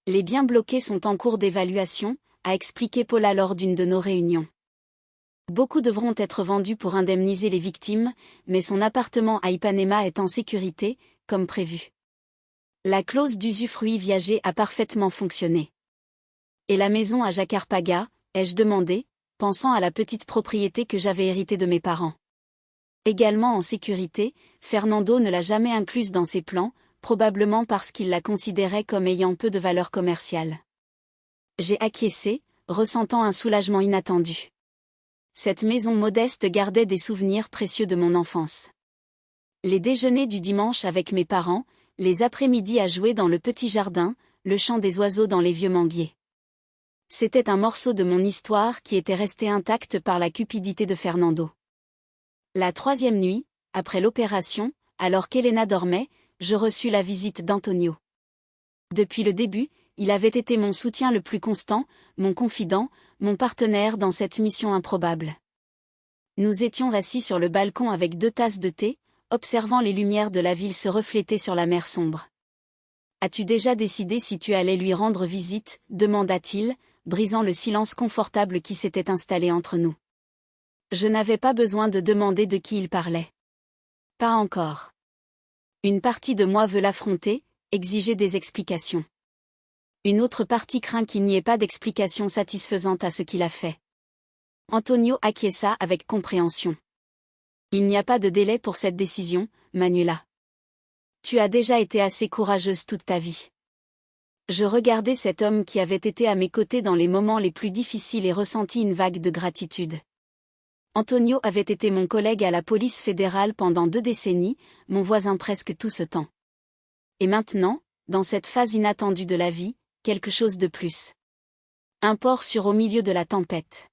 Les biens bloqués sont en cours d'évaluation, a expliqué Paula lors d'une de nos réunions. Beaucoup devront être vendus pour indemniser les victimes, mais son appartement à Ipanema est en sécurité, comme prévu. La clause d'usufruit viager a parfaitement fonctionné. Et la maison à Jacarpaga, ai-je demandé, pensant à la petite propriété que j'avais héritée de mes parents. Également en sécurité, Fernando ne l'a jamais incluse dans ses plans, probablement parce qu'il la considérait comme ayant peu de valeur commerciale. J'ai acquiescé, ressentant un soulagement inattendu. Cette maison modeste gardait des souvenirs précieux de mon enfance. Les déjeuners du dimanche avec mes parents, les après-midi à jouer dans le petit jardin, le chant des oiseaux dans les vieux manguiers. C'était un morceau de mon histoire qui était resté intact par la cupidité de Fernando. La troisième nuit, après l'opération, alors qu'Elena dormait, je reçus la visite d'Antonio. Depuis le début, il avait été mon soutien le plus constant, mon confident, mon partenaire dans cette mission improbable. Nous étions assis sur le balcon avec 2 tasses de thé, observant les lumières de la ville se refléter sur la mer sombre. « As-tu déjà décidé si tu allais lui rendre visite ?» demanda-t-il, brisant le silence confortable qui s'était installé entre nous. Je n'avais pas besoin de demander de qui il parlait. Pas encore. Une partie de moi veut l'affronter, exiger des explications. Une autre partie craint qu'il n'y ait pas d'explication satisfaisante à ce qu'il a fait. Antonio acquiesça avec compréhension. Il n'y a pas de délai pour cette décision, Manuela. Tu as déjà été assez courageuse toute ta vie. Je regardais cet homme qui avait été à mes côtés dans les moments les plus difficiles et ressentis une vague de gratitude. Antonio avait été mon collègue à la police fédérale pendant 2 décennies, mon voisin presque tout ce temps. Et maintenant, dans cette phase inattendue de la vie, quelque chose de plus. Un port sûr au milieu de la tempête.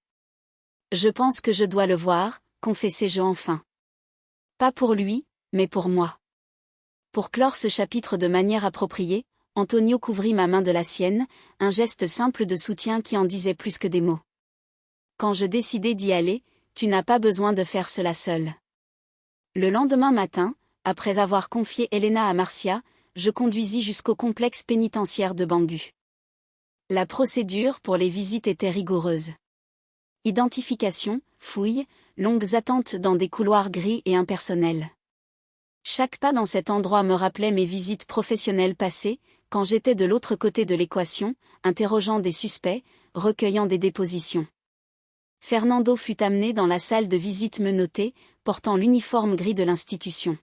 Je pense que je dois le voir, confessai-je enfin. Pas pour lui, mais pour moi. Pour clore ce chapitre de manière appropriée, Antonio couvrit ma main de la sienne, un geste simple de soutien qui en disait plus que des mots. Quand je décidai d'y aller, tu n'as pas besoin de faire cela seul. Le lendemain matin, après avoir confié Elena à Marcia, je conduisis jusqu'au complexe pénitentiaire de Bangui. La procédure pour les visites était rigoureuse. Identification, fouilles, longues attentes dans des couloirs gris et impersonnels. Chaque pas dans cet endroit me rappelait mes visites professionnelles passées, quand j'étais de l'autre côté de l'équation, interrogeant des suspects, recueillant des dépositions. Fernando fut amené dans la salle de visite menottée, portant l'uniforme gris de l'institution.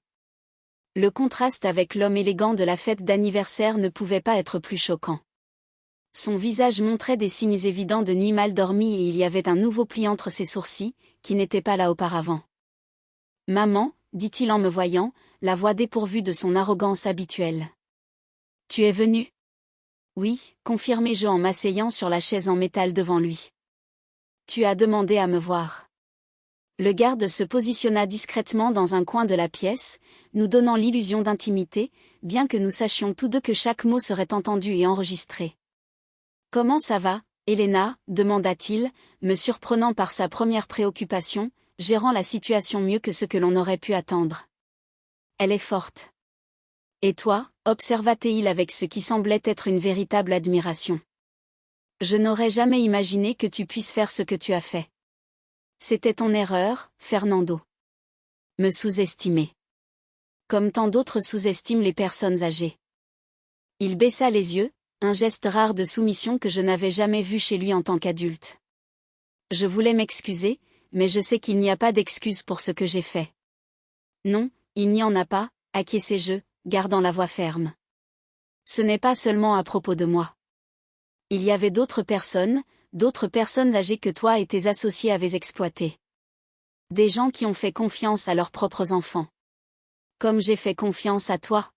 Le contraste avec l'homme élégant de la fête d'anniversaire ne pouvait pas être plus choquant. Son visage montrait des signes évidents de nuit mal dormie et il y avait un nouveau pli entre ses sourcils, qui n'était pas là auparavant. « Maman », dit-il en me voyant, la voix dépourvue de son arrogance habituelle. « Tu es venue ?» « Oui », confirmai-je en m'asseyant sur la chaise en métal devant lui. « Tu as demandé à me voir. » Le garde se positionna discrètement dans un coin de la pièce, nous donnant l'illusion d'intimité, bien que nous sachions tous deux que chaque mot serait entendu et enregistré. « Comment ça va, Elena ?» demanda-t-il, me surprenant par sa première préoccupation, gérant la situation mieux que ce que l'on aurait pu attendre. « Elle est forte. »« Et toi ?» observa-t-il avec ce qui semblait être une véritable admiration. « Je n'aurais jamais imaginé que tu puisses faire ce que tu as fait. » C'était ton erreur, Fernando. Me sous-estimer. Comme tant d'autres sous-estiment les personnes âgées. Il baissa les yeux, un geste rare de soumission que je n'avais jamais vu chez lui en tant qu'adulte. Je voulais m'excuser, mais je sais qu'il n'y a pas d'excuse pour ce que j'ai fait. Non, il n'y en a pas, acquiesçai-je, gardant la voix ferme. Ce n'est pas seulement à propos de moi. Il y avait d'autres personnes âgées que toi et tes associés avaient exploitées. Des gens qui ont fait confiance à leurs propres enfants. Comme j'ai fait confiance à toi.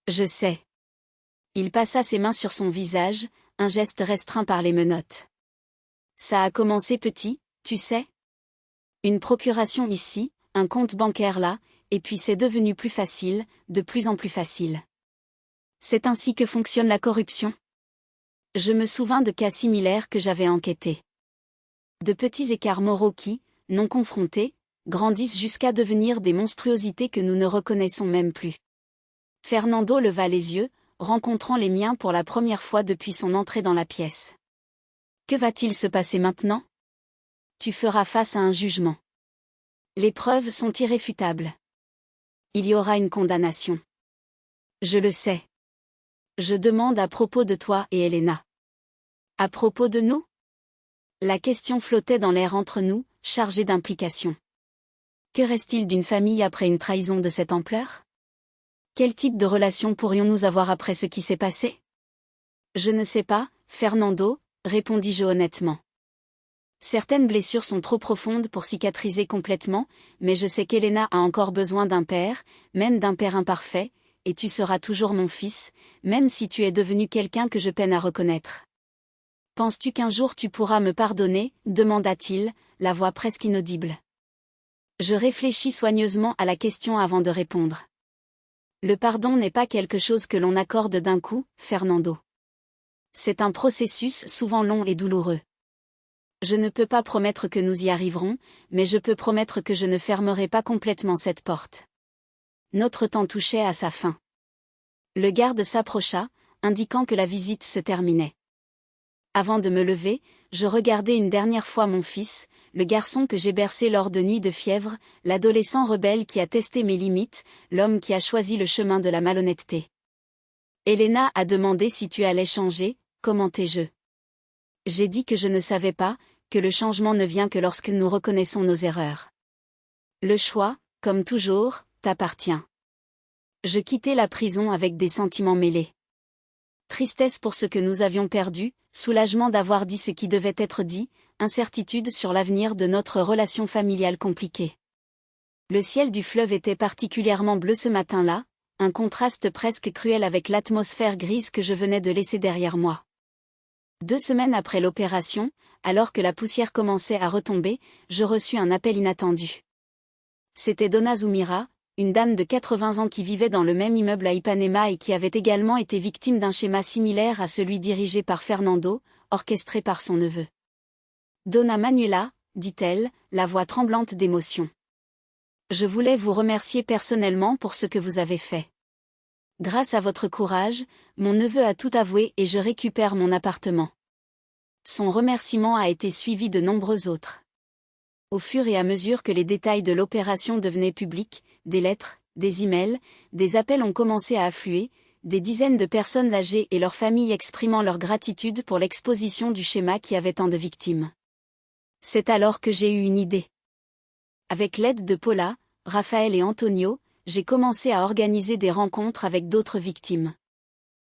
Je sais. Il passa ses mains sur son visage, un geste restreint par les menottes. Ça a commencé petit, tu sais. Une procuration ici, un compte bancaire là, et puis c'est devenu plus facile, de plus en plus facile. C'est ainsi que fonctionne la corruption. Je me souvins de cas similaires que j'avais enquêtés. De petits écarts moraux qui, non confrontés, grandissent jusqu'à devenir des monstruosités que nous ne reconnaissons même plus. Fernando leva les yeux, rencontrant les miens pour la première fois depuis son entrée dans la pièce. Que va-t-il se passer maintenant? Tu feras face à un jugement. Les preuves sont irréfutables. Il y aura une condamnation. Je le sais. Je demande à propos de toi et Elena. À propos de nous? La question flottait dans l'air entre nous, chargée d'implications. Que reste-t-il d'une famille après une trahison de cette ampleur? Quel type de relation pourrions-nous avoir après ce qui s'est passé? Je ne sais pas, Fernando, répondis-je honnêtement. Certaines blessures sont trop profondes pour cicatriser complètement, mais je sais qu'Elena a encore besoin d'un père, même d'un père imparfait, et tu seras toujours mon fils, même si tu es devenu quelqu'un que je peine à reconnaître. Penses-tu qu'un jour tu pourras me pardonner? Demanda-t-il, la voix presque inaudible. Je réfléchis soigneusement à la question avant de répondre. Le pardon n'est pas quelque chose que l'on accorde d'un coup, Fernando. C'est un processus souvent long et douloureux. Je ne peux pas promettre que nous y arriverons, mais je peux promettre que je ne fermerai pas complètement cette porte. Notre temps touchait à sa fin. Le garde s'approcha, indiquant que la visite se terminait. Avant de me lever, je regardai une dernière fois mon fils, le garçon que j'ai bercé lors de nuits de fièvre, l'adolescent rebelle qui a testé mes limites, l'homme qui a choisi le chemin de la malhonnêteté. Elena a demandé si tu allais changer, commentai-je. J'ai dit que je ne savais pas, que le changement ne vient que lorsque nous reconnaissons nos erreurs. Le choix, comme toujours, t'appartient. Je quittai la prison avec des sentiments mêlés. Tristesse pour ce que nous avions perdu, soulagement d'avoir dit ce qui devait être dit, incertitude sur l'avenir de notre relation familiale compliquée. Le ciel du fleuve était particulièrement bleu ce matin-là, un contraste presque cruel avec l'atmosphère grise que je venais de laisser derrière moi. 2 semaines après l'opération, alors que la poussière commençait à retomber, je reçus un appel inattendu. C'était Donna Zumira, une dame de 80 ans qui vivait dans le même immeuble à Ipanema et qui avait également été victime d'un schéma similaire à celui dirigé par Fernando, orchestré par son neveu. Donna Manuela, dit-elle, la voix tremblante d'émotion. Je voulais vous remercier personnellement pour ce que vous avez fait. Grâce à votre courage, mon neveu a tout avoué et je récupère mon appartement. Son remerciement a été suivi de nombreux autres. Au fur et à mesure que les détails de l'opération devenaient publics, des lettres, des emails, des appels ont commencé à affluer, des dizaines de personnes âgées et leurs familles exprimant leur gratitude pour l'exposition du schéma qui avait tant de victimes. C'est alors que j'ai eu une idée. Avec l'aide de Paula, Raphaël et Antonio, j'ai commencé à organiser des rencontres avec d'autres victimes.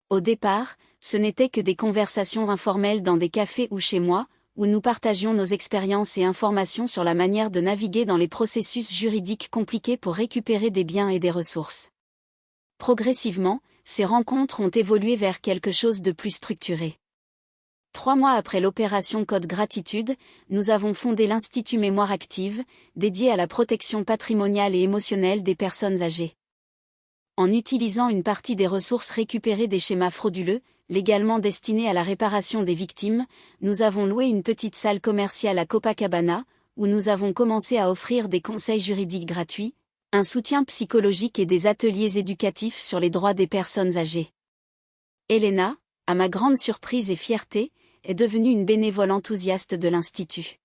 Au départ, ce n'était que des conversations informelles dans des cafés ou chez moi, où nous partagions nos expériences et informations sur la manière de naviguer dans les processus juridiques compliqués pour récupérer des biens et des ressources. Progressivement, ces rencontres ont évolué vers quelque chose de plus structuré. 3 mois après l'opération Code Gratitude, nous avons fondé l'Institut Mémoire Active, dédié à la protection patrimoniale et émotionnelle des personnes âgées. En utilisant une partie des ressources récupérées des schémas frauduleux, légalement destinés à la réparation des victimes, nous avons loué une petite salle commerciale à Copacabana, où nous avons commencé à offrir des conseils juridiques gratuits, un soutien psychologique et des ateliers éducatifs sur les droits des personnes âgées. Elena, à ma grande surprise et fierté, est devenue une bénévole enthousiaste de l'Institut.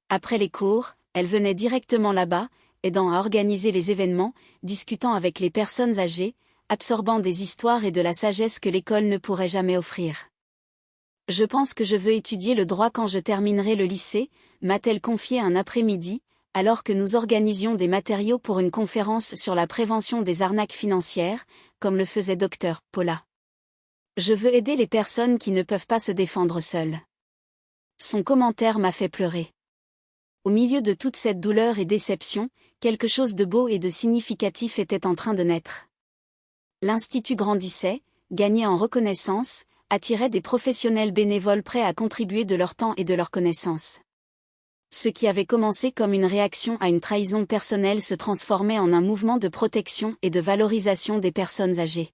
Après les cours, elle venait directement là-bas, aidant à organiser les événements, discutant avec les personnes âgées, absorbant des histoires et de la sagesse que l'école ne pourrait jamais offrir. Je pense que je veux étudier le droit quand je terminerai le lycée, m'a-t-elle confié un après-midi, alors que nous organisions des matériaux pour une conférence sur la prévention des arnaques financières, comme le faisait Dr. Paula. Je veux aider les personnes qui ne peuvent pas se défendre seules. Son commentaire m'a fait pleurer. Au milieu de toute cette douleur et déception, quelque chose de beau et de significatif était en train de naître. L'Institut grandissait, gagnait en reconnaissance, attirait des professionnels bénévoles prêts à contribuer de leur temps et de leurs connaissances. Ce qui avait commencé comme une réaction à une trahison personnelle se transformait en un mouvement de protection et de valorisation des personnes âgées.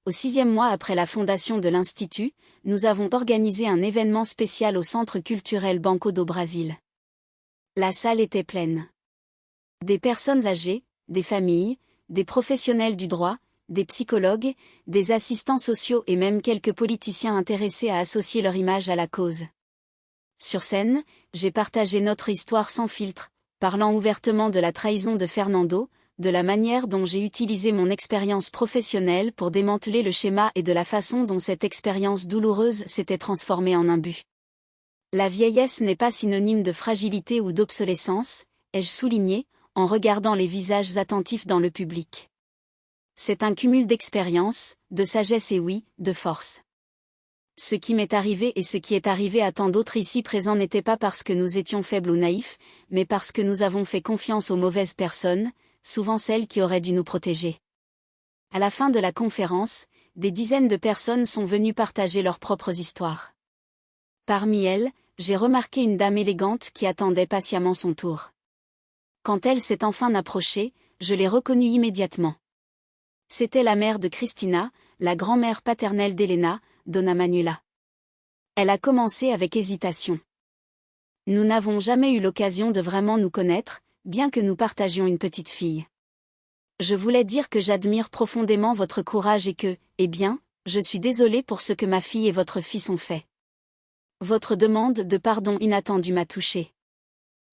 Au 6e mois après la fondation de l'Institut, nous avons organisé un événement spécial au Centre culturel Banco do Brasil. La salle était pleine. Des personnes âgées, des familles, des professionnels du droit, des psychologues, des assistants sociaux et même quelques politiciens intéressés à associer leur image à la cause. Sur scène, j'ai partagé notre histoire sans filtre, parlant ouvertement de la trahison de Fernando, de la manière dont j'ai utilisé mon expérience professionnelle pour démanteler le schéma et de la façon dont cette expérience douloureuse s'était transformée en un but. La vieillesse n'est pas synonyme de fragilité ou d'obsolescence, ai-je souligné, en regardant les visages attentifs dans le public. C'est un cumul d'expérience, de sagesse et oui, de force. Ce qui m'est arrivé et ce qui est arrivé à tant d'autres ici présents n'était pas parce que nous étions faibles ou naïfs, mais parce que nous avons fait confiance aux mauvaises personnes, souvent celles qui auraient dû nous protéger. À la fin de la conférence, des dizaines de personnes sont venues partager leurs propres histoires. Parmi elles, j'ai remarqué une dame élégante qui attendait patiemment son tour. Quand elle s'est enfin approchée, je l'ai reconnue immédiatement. C'était la mère de Cristina, la grand-mère paternelle d'Elena, Donna Manuela. Elle a commencé avec hésitation. Nous n'avons jamais eu l'occasion de vraiment nous connaître, bien que nous partagions une petite fille. Je voulais dire que j'admire profondément votre courage et que, eh bien, je suis désolée pour ce que ma fille et votre fils ont fait. Votre demande de pardon inattendue m'a touchée.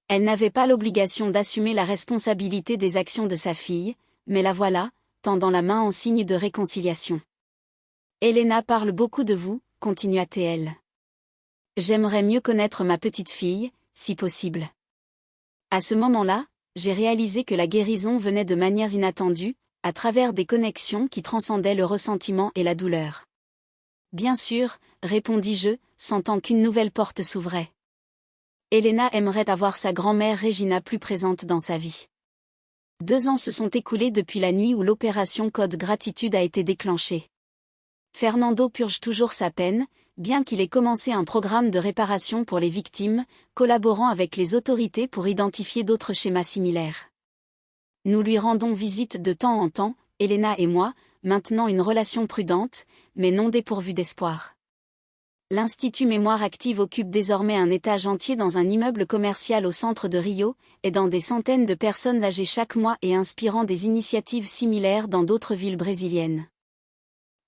Elle n'avait pas l'obligation d'assumer la responsabilité des actions de sa fille, mais la voilà, tendant la main en signe de réconciliation. Elena parle beaucoup de vous, continua-t-elle. J'aimerais mieux connaître ma petite fille, si possible. À ce moment-là, j'ai réalisé que la guérison venait de manières inattendues, à travers des connexions qui transcendaient le ressentiment et la douleur. Bien sûr, répondis-je, sentant qu'une nouvelle porte s'ouvrait. Elena aimerait avoir sa grand-mère Regina plus présente dans sa vie. 2 ans se sont écoulés depuis la nuit où l'opération Code Gratitude a été déclenchée. Fernando purge toujours sa peine, bien qu'il ait commencé un programme de réparation pour les victimes, collaborant avec les autorités pour identifier d'autres schémas similaires. Nous lui rendons visite de temps en temps, Elena et moi, maintenant une relation prudente, mais non dépourvue d'espoir. L'Institut Mémoire Active occupe désormais un étage entier dans un immeuble commercial au centre de Rio, aidant des centaines de personnes âgées chaque mois et inspirant des initiatives similaires dans d'autres villes brésiliennes.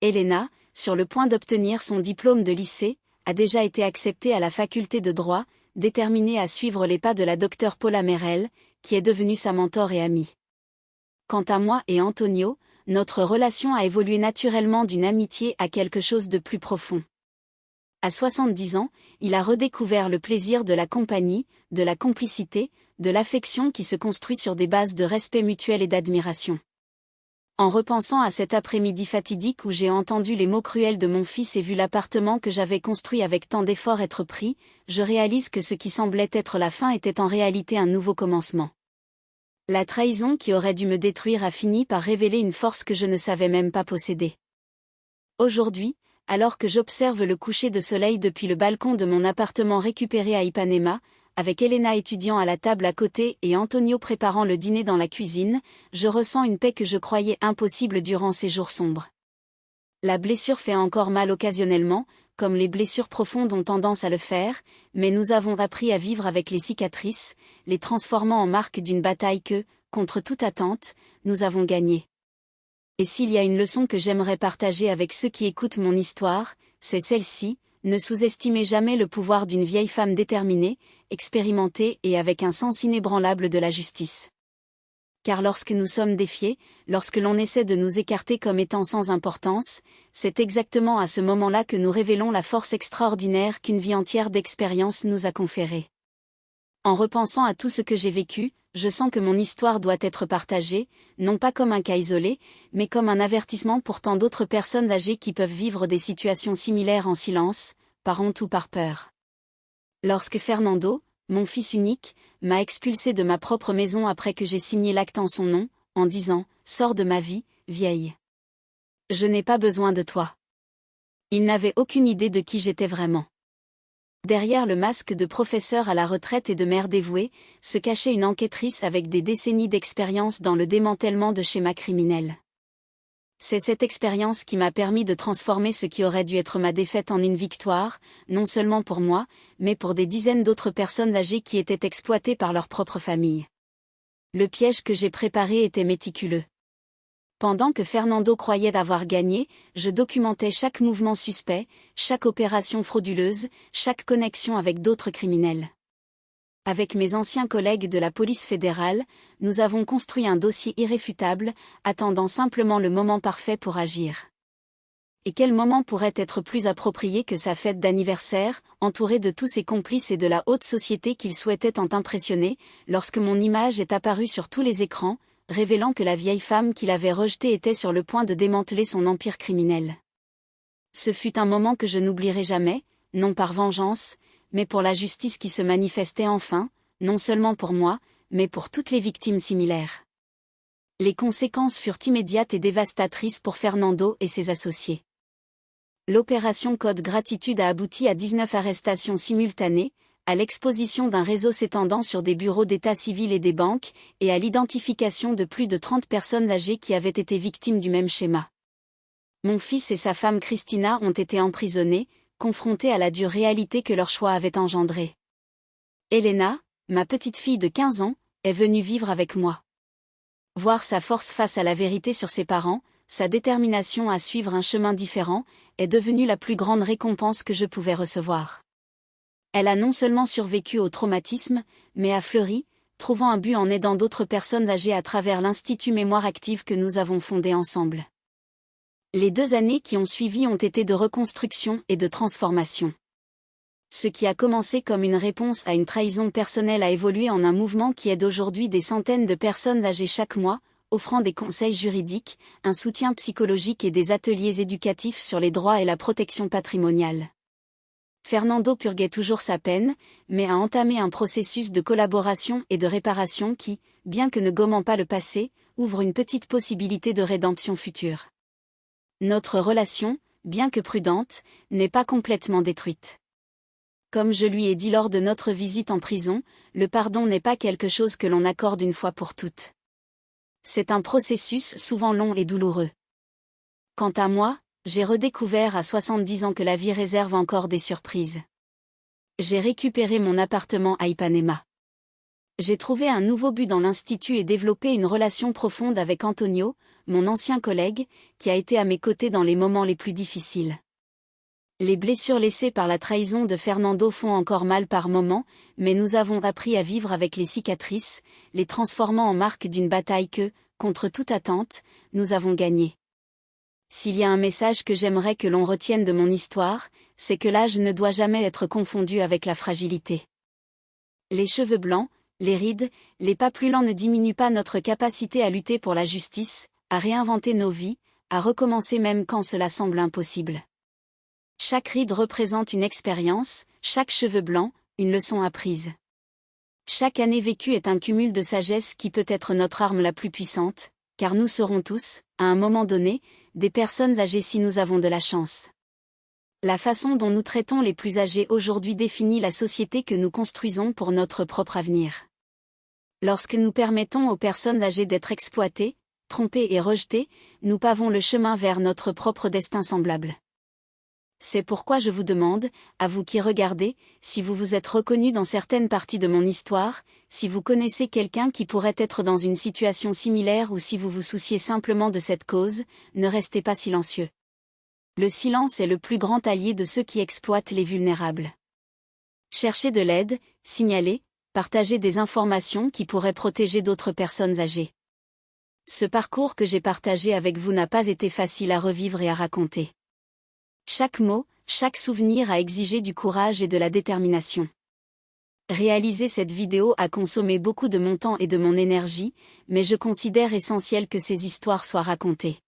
Elena, sur le point d'obtenir son diplôme de lycée, a déjà été acceptée à la faculté de droit, déterminée à suivre les pas de la docteure Paula Merel, qui est devenue sa mentor et amie. Quant à moi et Antonio, notre relation a évolué naturellement d'une amitié à quelque chose de plus profond. À 70 ans, il a redécouvert le plaisir de la compagnie, de la complicité, de l'affection qui se construit sur des bases de respect mutuel et d'admiration. En repensant à cet après-midi fatidique où j'ai entendu les mots cruels de mon fils et vu l'appartement que j'avais construit avec tant d'efforts être pris, je réalise que ce qui semblait être la fin était en réalité un nouveau commencement. La trahison qui aurait dû me détruire a fini par révéler une force que je ne savais même pas posséder. Aujourd'hui, alors que j'observe le coucher de soleil depuis le balcon de mon appartement récupéré à Ipanema, avec Elena étudiant à la table à côté et Antonio préparant le dîner dans la cuisine, je ressens une paix que je croyais impossible durant ces jours sombres. La blessure fait encore mal occasionnellement, comme les blessures profondes ont tendance à le faire, mais nous avons appris à vivre avec les cicatrices, les transformant en marques d'une bataille que, contre toute attente, nous avons gagnée. Et s'il y a une leçon que j'aimerais partager avec ceux qui écoutent mon histoire, c'est celle-ci: ne sous-estimez jamais le pouvoir d'une vieille femme déterminée, expérimentée et avec un sens inébranlable de la justice. Car lorsque nous sommes défiés, lorsque l'on essaie de nous écarter comme étant sans importance, c'est exactement à ce moment-là que nous révélons la force extraordinaire qu'une vie entière d'expérience nous a conférée. En repensant à tout ce que j'ai vécu, je sens que mon histoire doit être partagée, non pas comme un cas isolé, mais comme un avertissement pour tant d'autres personnes âgées qui peuvent vivre des situations similaires en silence, par honte ou par peur. Lorsque Fernando, mon fils unique, m'a expulsé de ma propre maison après que j'ai signé l'acte en son nom, en disant « Sors de ma vie, vieille. Je n'ai pas besoin de toi. » Il n'avait aucune idée de qui j'étais vraiment. Derrière le masque de professeur à la retraite et de mère dévouée, se cachait une enquêtrice avec des décennies d'expérience dans le démantèlement de schémas criminels. C'est cette expérience qui m'a permis de transformer ce qui aurait dû être ma défaite en une victoire, non seulement pour moi, mais pour des dizaines d'autres personnes âgées qui étaient exploitées par leur propre famille. Le piège que j'ai préparé était méticuleux. Pendant que Fernando croyait avoir gagné, je documentais chaque mouvement suspect, chaque opération frauduleuse, chaque connexion avec d'autres criminels. Avec mes anciens collègues de la police fédérale, nous avons construit un dossier irréfutable, attendant simplement le moment parfait pour agir. Et quel moment pourrait être plus approprié que sa fête d'anniversaire, entouré de tous ses complices et de la haute société qu'il souhaitait tant impressionner, lorsque mon image est apparue sur tous les écrans, révélant que la vieille femme qu'il avait rejetée était sur le point de démanteler son empire criminel. Ce fut un moment que je n'oublierai jamais, non par vengeance, mais pour la justice qui se manifestait enfin, non seulement pour moi, mais pour toutes les victimes similaires. Les conséquences furent immédiates et dévastatrices pour Fernando et ses associés. L'opération Code Gratitude a abouti à 19 arrestations simultanées, à l'exposition d'un réseau s'étendant sur des bureaux d'état civil et des banques, et à l'identification de plus de 30 personnes âgées qui avaient été victimes du même schéma. Mon fils et sa femme Christina ont été emprisonnés, confrontés à la dure réalité que leur choix avait engendrée. Elena, ma petite fille de 15 ans, est venue vivre avec moi. Voir sa force face à la vérité sur ses parents, sa détermination à suivre un chemin différent, est devenue la plus grande récompense que je pouvais recevoir. Elle a non seulement survécu au traumatisme, mais a fleuri, trouvant un but en aidant d'autres personnes âgées à travers l'Institut Mémoire Active que nous avons fondé ensemble. Les 2 années qui ont suivi ont été de reconstruction et de transformation. Ce qui a commencé comme une réponse à une trahison personnelle a évolué en un mouvement qui aide aujourd'hui des centaines de personnes âgées chaque mois, offrant des conseils juridiques, un soutien psychologique et des ateliers éducatifs sur les droits et la protection patrimoniale. Fernando purguait toujours sa peine, mais a entamé un processus de collaboration et de réparation qui, bien que ne gommant pas le passé, ouvre une petite possibilité de rédemption future. Notre relation, bien que prudente, n'est pas complètement détruite. Comme je lui ai dit lors de notre visite en prison, le pardon n'est pas quelque chose que l'on accorde une fois pour toutes. C'est un processus souvent long et douloureux. Quant à moi, j'ai redécouvert à 70 ans que la vie réserve encore des surprises. J'ai récupéré mon appartement à Ipanema. J'ai trouvé un nouveau but dans l'Institut et développé une relation profonde avec Antonio, mon ancien collègue, qui a été à mes côtés dans les moments les plus difficiles. Les blessures laissées par la trahison de Fernando font encore mal par moments, mais nous avons appris à vivre avec les cicatrices, les transformant en marque d'une bataille que, contre toute attente, nous avons gagnée. S'il y a un message que j'aimerais que l'on retienne de mon histoire, c'est que l'âge ne doit jamais être confondu avec la fragilité. Les cheveux blancs, les rides, les pas plus lents ne diminuent pas notre capacité à lutter pour la justice, à réinventer nos vies, à recommencer même quand cela semble impossible. Chaque ride représente une expérience, chaque cheveu blanc, une leçon apprise. Chaque année vécue est un cumul de sagesse qui peut être notre arme la plus puissante, car nous serons tous, à un moment donné, des personnes âgées si nous avons de la chance. La façon dont nous traitons les plus âgés aujourd'hui définit la société que nous construisons pour notre propre avenir. Lorsque nous permettons aux personnes âgées d'être exploitées, trompées et rejetées, nous pavons le chemin vers notre propre destin semblable. C'est pourquoi je vous demande, à vous qui regardez, si vous vous êtes reconnu dans certaines parties de mon histoire, si vous connaissez quelqu'un qui pourrait être dans une situation similaire ou si vous vous souciez simplement de cette cause, ne restez pas silencieux. Le silence est le plus grand allié de ceux qui exploitent les vulnérables. Cherchez de l'aide, signalez, partagez des informations qui pourraient protéger d'autres personnes âgées. Ce parcours que j'ai partagé avec vous n'a pas été facile à revivre et à raconter. Chaque mot, chaque souvenir a exigé du courage et de la détermination. Réaliser cette vidéo a consommé beaucoup de mon temps et de mon énergie, mais je considère essentiel que ces histoires soient racontées.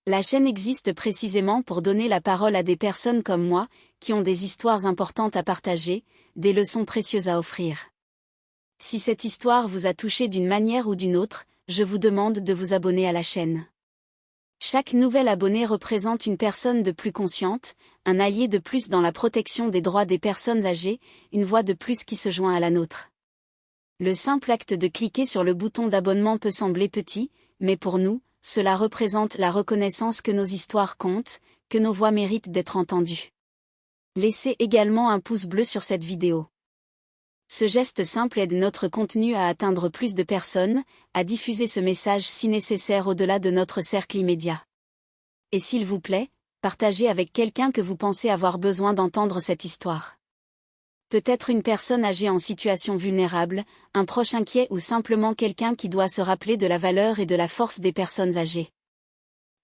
La chaîne existe précisément pour donner la parole à des personnes comme moi, qui ont des histoires importantes à partager, des leçons précieuses à offrir. Si cette histoire vous a touché d'une manière ou d'une autre, je vous demande de vous abonner à la chaîne. Chaque nouvel abonné représente une personne de plus consciente, un allié de plus dans la protection des droits des personnes âgées, une voix de plus qui se joint à la nôtre. Le simple acte de cliquer sur le bouton d'abonnement peut sembler petit, mais pour nous, cela représente la reconnaissance que nos histoires comptent, que nos voix méritent d'être entendues. Laissez également un pouce bleu sur cette vidéo. Ce geste simple aide notre contenu à atteindre plus de personnes, à diffuser ce message si nécessaire au-delà de notre cercle immédiat. Et s'il vous plaît, partagez avec quelqu'un que vous pensez avoir besoin d'entendre cette histoire. Peut-être une personne âgée en situation vulnérable, un proche inquiet ou simplement quelqu'un qui doit se rappeler de la valeur et de la force des personnes âgées.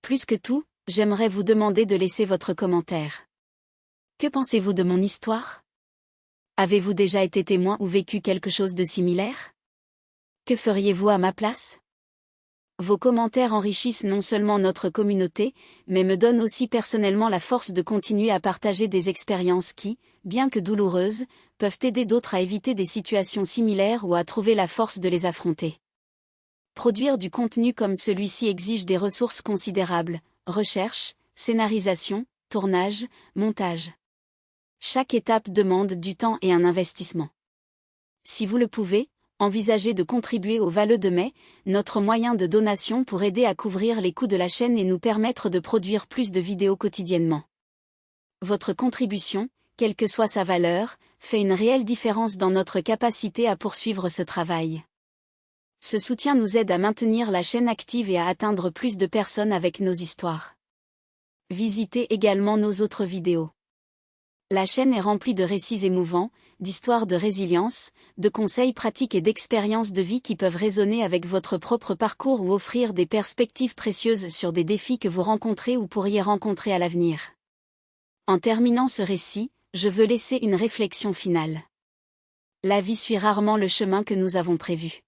Plus que tout, j'aimerais vous demander de laisser votre commentaire. Que pensez-vous de mon histoire ? Avez-vous déjà été témoin ou vécu quelque chose de similaire ? Que feriez-vous à ma place ? Vos commentaires enrichissent non seulement notre communauté, mais me donnent aussi personnellement la force de continuer à partager des expériences qui, bien que douloureuses, peuvent aider d'autres à éviter des situations similaires ou à trouver la force de les affronter. Produire du contenu comme celui-ci exige des ressources considérables, recherche, scénarisation, tournage, montage. Chaque étape demande du temps et un investissement. Si vous le pouvez, envisagez de contribuer au Valleux de Mai, notre moyen de donation pour aider à couvrir les coûts de la chaîne et nous permettre de produire plus de vidéos quotidiennement. Votre contribution, quelle que soit sa valeur, fait une réelle différence dans notre capacité à poursuivre ce travail. Ce soutien nous aide à maintenir la chaîne active et à atteindre plus de personnes avec nos histoires. Visitez également nos autres vidéos. La chaîne est remplie de récits émouvants, d'histoires de résilience, de conseils pratiques et d'expériences de vie qui peuvent résonner avec votre propre parcours ou offrir des perspectives précieuses sur des défis que vous rencontrez ou pourriez rencontrer à l'avenir. En terminant ce récit, je veux laisser une réflexion finale. La vie suit rarement le chemin que nous avons prévu.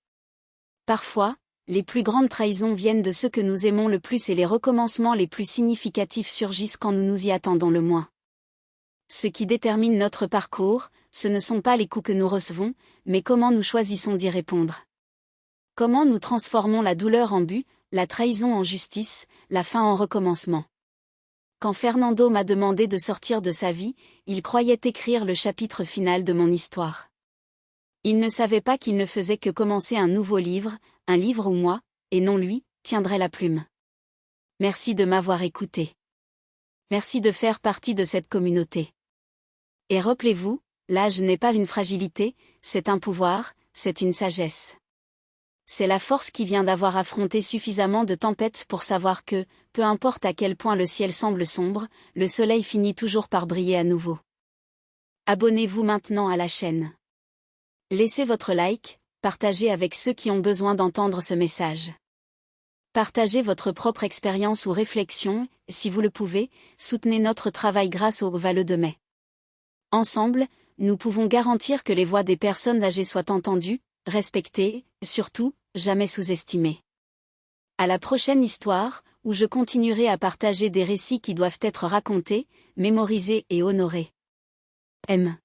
Parfois, les plus grandes trahisons viennent de ceux que nous aimons le plus et les recommencements les plus significatifs surgissent quand nous nous y attendons le moins. Ce qui détermine notre parcours, ce ne sont pas les coups que nous recevons, mais comment nous choisissons d'y répondre. Comment nous transformons la douleur en but, la trahison en justice, la fin en recommencement. Quand Fernando m'a demandé de sortir de sa vie, il croyait écrire le chapitre final de mon histoire. Il ne savait pas qu'il ne faisait que commencer un nouveau livre, un livre où moi, et non lui, tiendrait la plume. Merci de m'avoir écouté. Merci de faire partie de cette communauté. Et rappelez-vous, l'âge n'est pas une fragilité, c'est un pouvoir, c'est une sagesse. C'est la force qui vient d'avoir affronté suffisamment de tempêtes pour savoir que, peu importe à quel point le ciel semble sombre, le soleil finit toujours par briller à nouveau. Abonnez-vous maintenant à la chaîne. Laissez votre like, partagez avec ceux qui ont besoin d'entendre ce message. Partagez votre propre expérience ou réflexion, si vous le pouvez, soutenez notre travail grâce au Valleux de Mai. Ensemble, nous pouvons garantir que les voix des personnes âgées soient entendues, respectées, surtout, jamais sous-estimées. À la prochaine histoire, où je continuerai à partager des récits qui doivent être racontés, mémorisés et honorés. M.